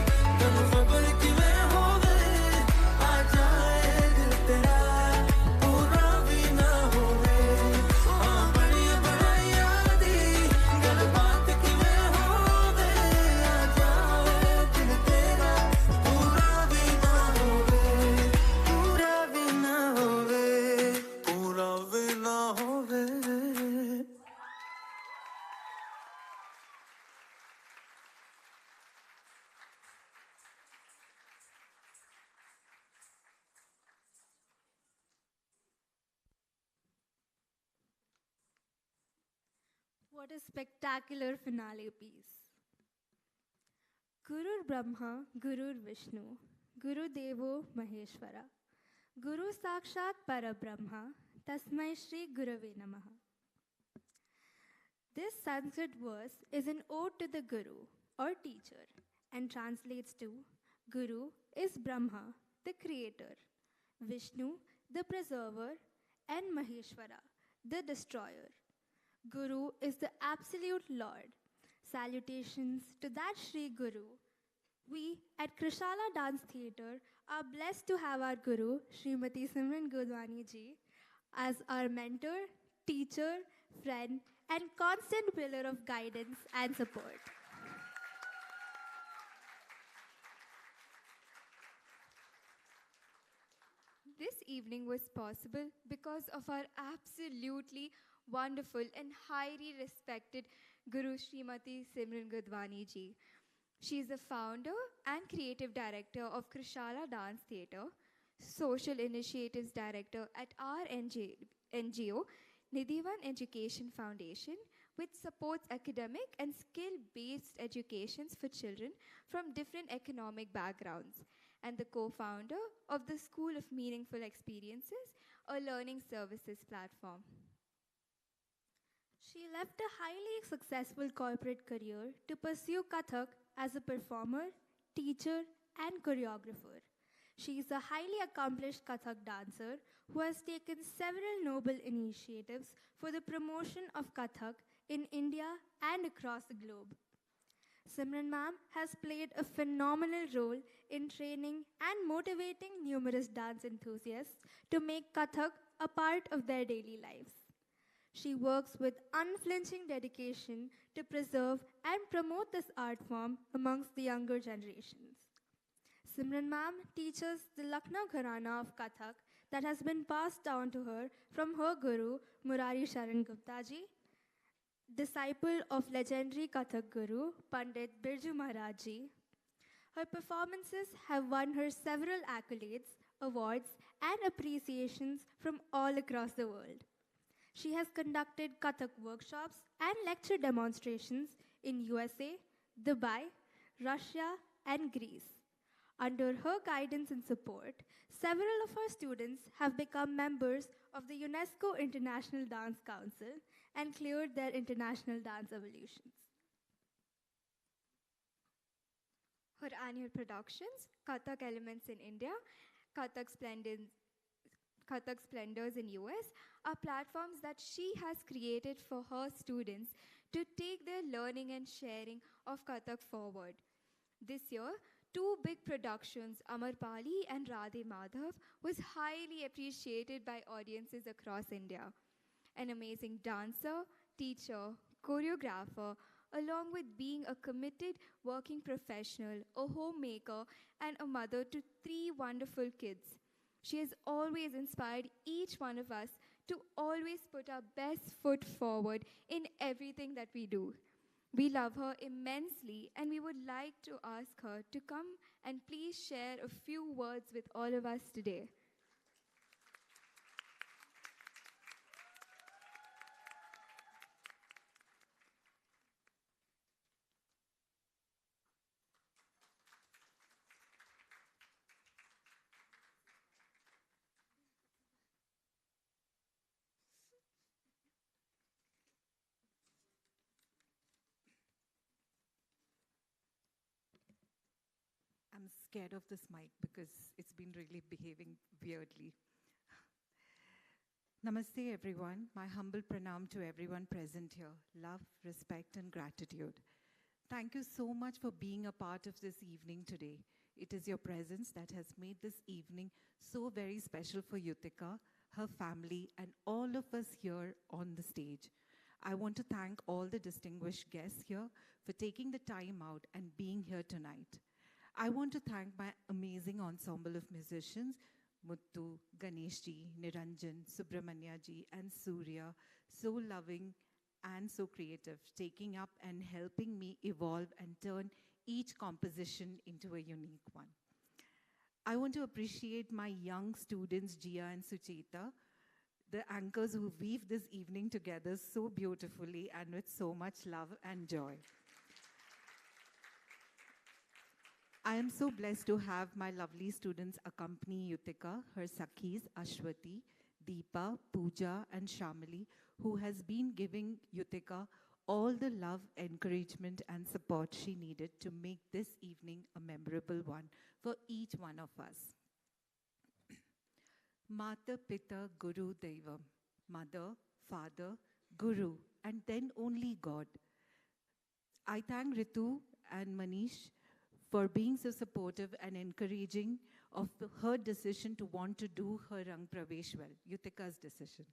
खबर किवें होवे आ जाए दिल तेरा पूरा भी ना होवे हाँ बड़ी बड़ाइया दी गलबात किवें होवे आ जाए दिल तेरा पूरा भी ना होवे पूरा भी ना होवे पूरा भी ना होवे What a spectacular finale piece. Gurur Brahma, Gurur Vishnu, Guru Devo Maheshwara, Guru Sakshat Parabrahma, Tasmai Shri Gurave Namaha. This Sanskrit verse is an ode to the Guru or teacher and translates to Guru is Brahma, the creator, Vishnu, the preserver, and Maheshwara, the destroyer. Guru is the absolute Lord. Salutations to that Sri Guru. We at Krishala Dance Theatre are blessed to have our Guru, Srimati Simran Gurdwani ji, as our mentor, teacher, friend, and constant pillar of guidance and support. This evening was possible because of our absolutely wonderful and highly respected Guru Srimati Simran Gurdwani ji. She is the founder and creative director of Krishala Dance Theatre, social initiatives director at our NGO, Nidhivan Education Foundation, which supports academic and skill-based educations for children from different economic backgrounds, and the co-founder of the School of Meaningful Experiences, a learning services platform. She left a highly successful corporate career to pursue Kathak as a performer, teacher, and choreographer. She is a highly accomplished Kathak dancer who has taken several noble initiatives for the promotion of Kathak in India and across the globe. Simran ma'am has played a phenomenal role in training and motivating numerous dance enthusiasts to make Kathak a part of their daily lives. She works with unflinching dedication to preserve and promote this art form amongst the younger generations. Simran ma'am teaches the Lucknow Gharana of Kathak that has been passed down to her from her guru, Murari Sharan Gupta ji, disciple of legendary Kathak guru, Pandit Birju Maharaj ji. Her performances have won her several accolades, awards, and appreciations from all across the world. She has conducted Kathak workshops and lecture demonstrations in USA, Dubai, Russia, and Greece. Under her guidance and support, several of her students have become members of the UNESCO International Dance Council and cleared their international dance evolutions. Her annual productions, Kathak Elements in India, Kathak Splendors in US, are platforms that she has created for her students to take their learning and sharing of Kathak forward. This year, two big productions, Amarpali and Radhe Madhav, was highly appreciated by audiences across India. An amazing dancer, teacher, choreographer, along with being a committed working professional, a homemaker, and a mother to 3 wonderful kids. She has always inspired each one of us to always put our best foot forward in everything that we do. We love her immensely, and we would like to ask her to come and please share a few words with all of us today. I'm scared of this mic because it's been really behaving weirdly. Namaste, everyone. My humble pranam to everyone present here. Love, respect, and gratitude. Thank you so much for being a part of this evening today. It is your presence that has made this evening so very special for Yutika, her family, and all of us here on the stage. I want to thank all the distinguished guests here for taking the time out and being here tonight. I want to thank my amazing ensemble of musicians, Muttu, Ganeshji, Niranjan, Subramanya ji, and Surya, so loving and so creative, taking up and helping me evolve and turn each composition into a unique one. I want to appreciate my young students, Jia and Sucheta, the anchors who weave this evening together so beautifully and with so much love and joy. I am so blessed to have my lovely students accompany Yutika, her Sakhis, Ashwati, Deepa, Pooja, and Shamali, who has been giving Yutika all the love, encouragement, and support she needed to make this evening a memorable one for each one of us. Mata, Pita, Guru, Devam. Mother, Father, Guru, and then only God. I thank Ritu and Manish for being so supportive and encouraging of her decision to want to do her Rangapravesh well, Yutika's decision.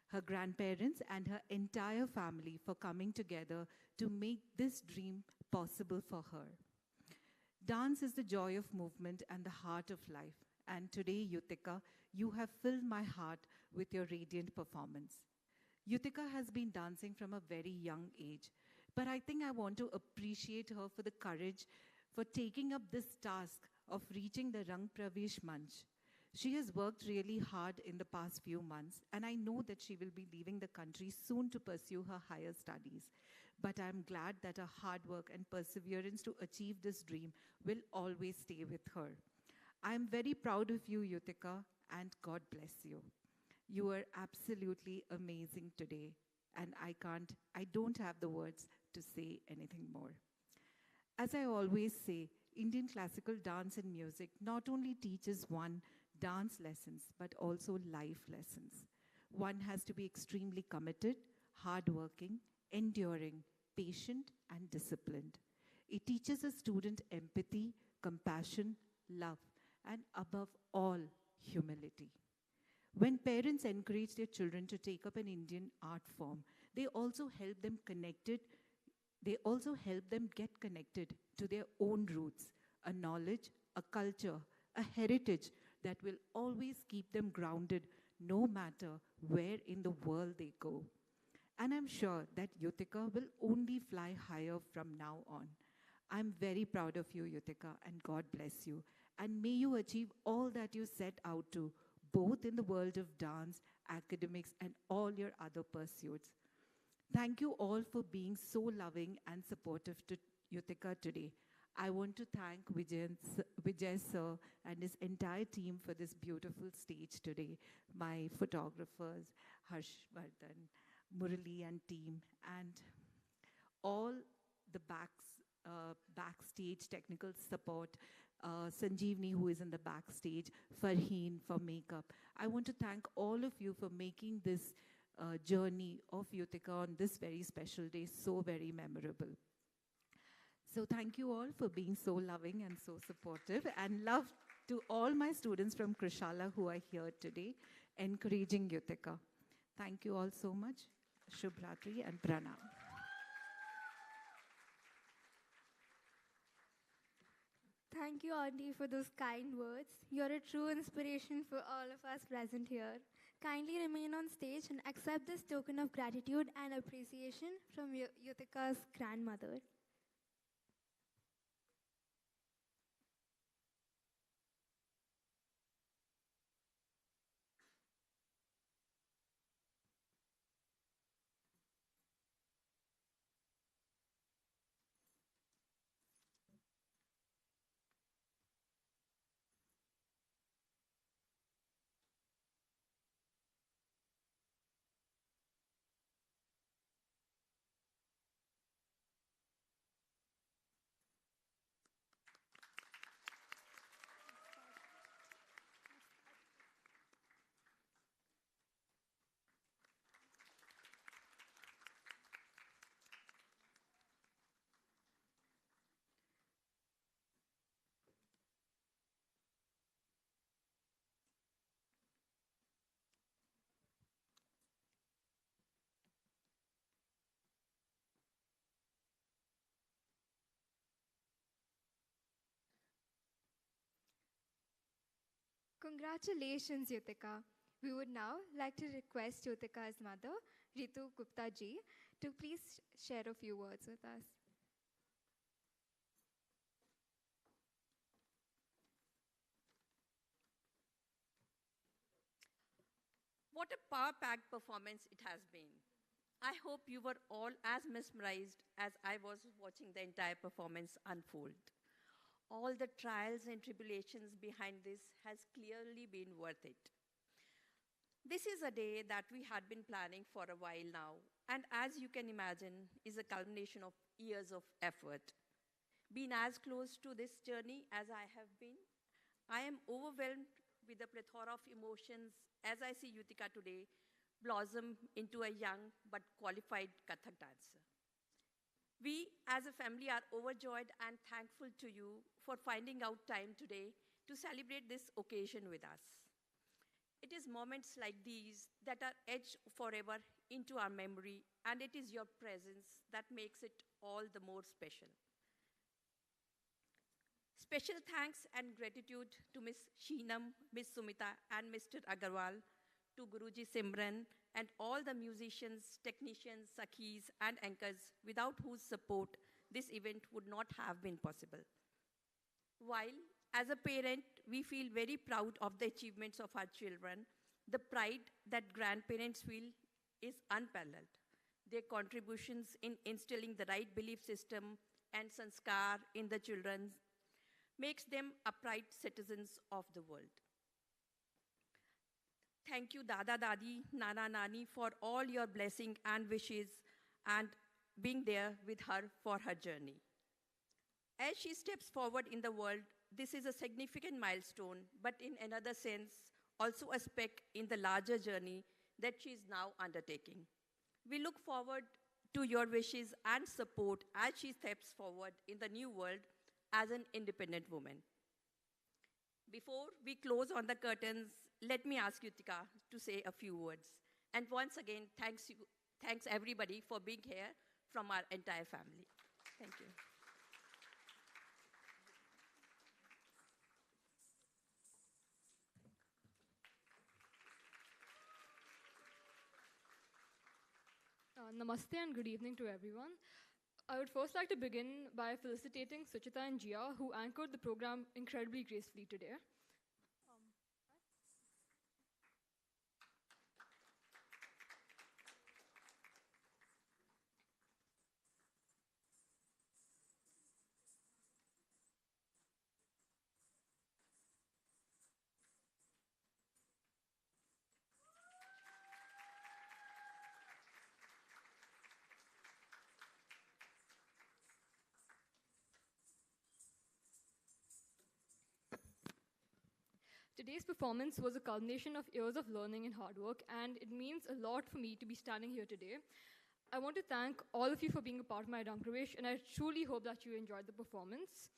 Her grandparents and her entire family for coming together to make this dream possible for her. Dance is the joy of movement and the heart of life. And today, Yutika, you have filled my heart with your radiant performance. Yutika has been dancing from a very young age, but I think I want to appreciate her for the courage for taking up this task of reaching the Rangapravesh Manch. She has worked really hard in the past few months, and I know that she will be leaving the country soon to pursue her higher studies. But I'm glad that her hard work and perseverance to achieve this dream will always stay with her. I'm very proud of you, Yutika, and God bless you. You are absolutely amazing today, and I don't have the words to say anything more. As I always say, Indian classical dance and music not only teaches one dance lessons, but also life lessons. One has to be extremely committed, hardworking, enduring, patient, and disciplined. It teaches a student empathy, compassion, love, and above all, humility. When parents encourage their children to take up an Indian art form, they also help them get connected to their own roots, a knowledge, a culture, a heritage that will always keep them grounded no matter where in the world they go. And I'm sure that Yutika will only fly higher from now on. I'm very proud of you, Yutika, and God bless you. And may you achieve all that you set out to, both in the world of dance, academics, and all your other pursuits. Thank you all for being so loving and supportive to Yutika today. I want to thank Vijay sir and his entire team for this beautiful stage today. My photographers, Harshvardhan, Murali and team, and all the backstage technical support, Sanjeevni, who is in the backstage, Farheen for makeup. I want to thank all of you for making this journey of Yutika on this very special day so very memorable. So thank you all for being so loving and so supportive, and love to all my students from Krishala who are here today, encouraging Yutika. Thank you all so much. Shubh Ratri and Pranam. Thank you, Auntie, for those kind words. You're a true inspiration for all of us present here. Kindly remain on stage and accept this token of gratitude and appreciation from Yutika's grandmother. Congratulations, Yutika. We would now like to request Yutika's mother, Ritu Gupta ji, to please share a few words with us. What a power-packed performance it has been. I hope you were all as mesmerized as I was watching the entire performance unfold. All the trials and tribulations behind this has clearly been worth it. This is a day that we had been planning for a while now, and as you can imagine, is a culmination of years of effort. Being as close to this journey as I have been, I am overwhelmed with the plethora of emotions as I see Yutika today blossom into a young but qualified Kathak dancer. We as a family are overjoyed and thankful to you for finding out time today to celebrate this occasion with us. It is moments like these that are etched forever into our memory, and it is your presence that makes it all the more special. Special thanks and gratitude to Ms. Sheenam, Ms. Sumita, and Mr. Agarwal, to Guruji Simran, and all the musicians, technicians, sakhis, and anchors without whose support this event would not have been possible. While, as a parent, we feel very proud of the achievements of our children, the pride that grandparents feel is unparalleled. Their contributions in instilling the right belief system and sanskar in the children makes them upright citizens of the world. Thank you, Dada Dadi, Nana Nani, for all your blessing and wishes and being there with her for her journey. As she steps forward in the world, this is a significant milestone, but in another sense, also a speck in the larger journey that she is now undertaking. We look forward to your wishes and support as she steps forward in the new world as an independent woman. Before we close on the curtains, let me ask Yutika to say a few words. And once again, thanks everybody for being here from our entire family. Thank you. Namaste and good evening to everyone. I would first like to begin by felicitating Suchita and Jia, who anchored the program incredibly gracefully today. Today's performance was a culmination of years of learning and hard work, and it means a lot for me to be standing here today. I want to thank all of you for being a part of my Rangapravesh, and I truly hope that you enjoyed the performance.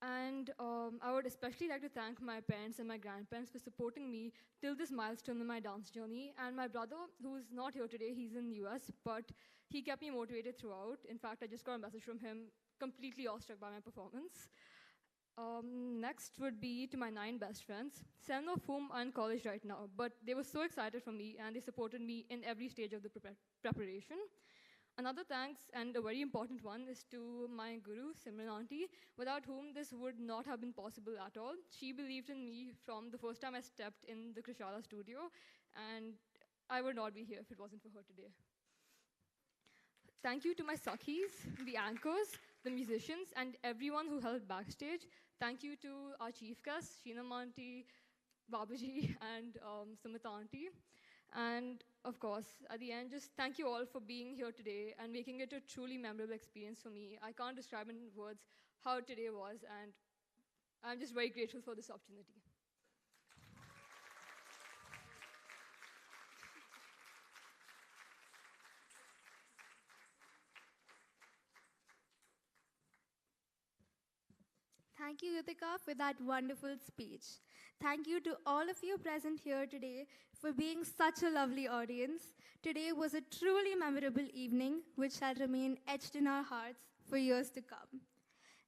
And I would especially like to thank my parents and my grandparents for supporting me till this milestone in my dance journey. And my brother, who's not here today, he's in the US, but he kept me motivated throughout. In fact, I just got a message from him, completely awestruck by my performance. Next would be to my 9 best friends, 7 of whom are in college right now, but they were so excited for me and they supported me in every stage of the preparation. Another thanks, and a very important one, is to my guru, Simran Auntie, without whom this would not have been possible at all. She believed in me from the first time I stepped in the Krishala studio, and I would not be here if it wasn't for her today. Thank you to my Sakhis, the anchors, the musicians, and everyone who helped backstage. Thank you to our chief guests, Sheenam Auntie, Babaji, and Sumita Auntie. And of course, at the end, just thank you all for being here today and making it a truly memorable experience for me. I can't describe in words how today was, and I'm just very grateful for this opportunity. Thank you, Yutika, for that wonderful speech. Thank you to all of you present here today for being such a lovely audience. Today was a truly memorable evening, which shall remain etched in our hearts for years to come.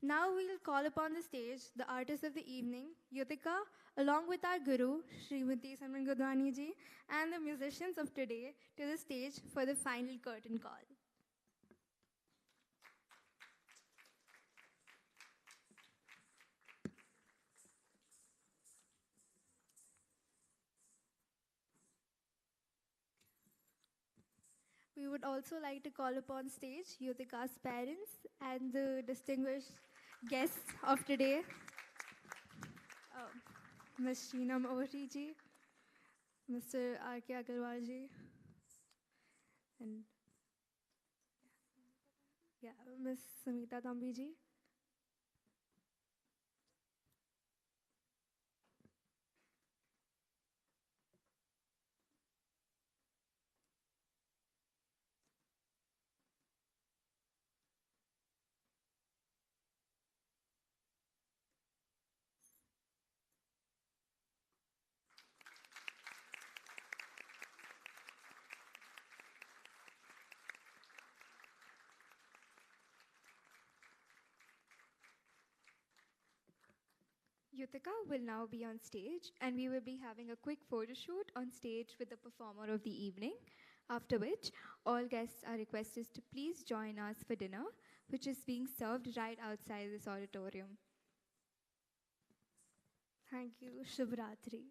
Now we'll call upon the stage the artist of the evening, Yutika, along with our guru, Srimati Samran Gudwani ji, and the musicians of today to the stage for the final curtain call. We would also like to call upon stage Yutika's parents and the distinguished guests of today, Ms. Sheena Mawari ji, Mr. R.K. Agarwal ji, and Ms. Samita Tambi ji. Yutika will now be on stage, and we will be having a quick photo shoot on stage with the performer of the evening, after which all guests are requested to please join us for dinner, which is being served right outside this auditorium. Thank you. Shubhratri.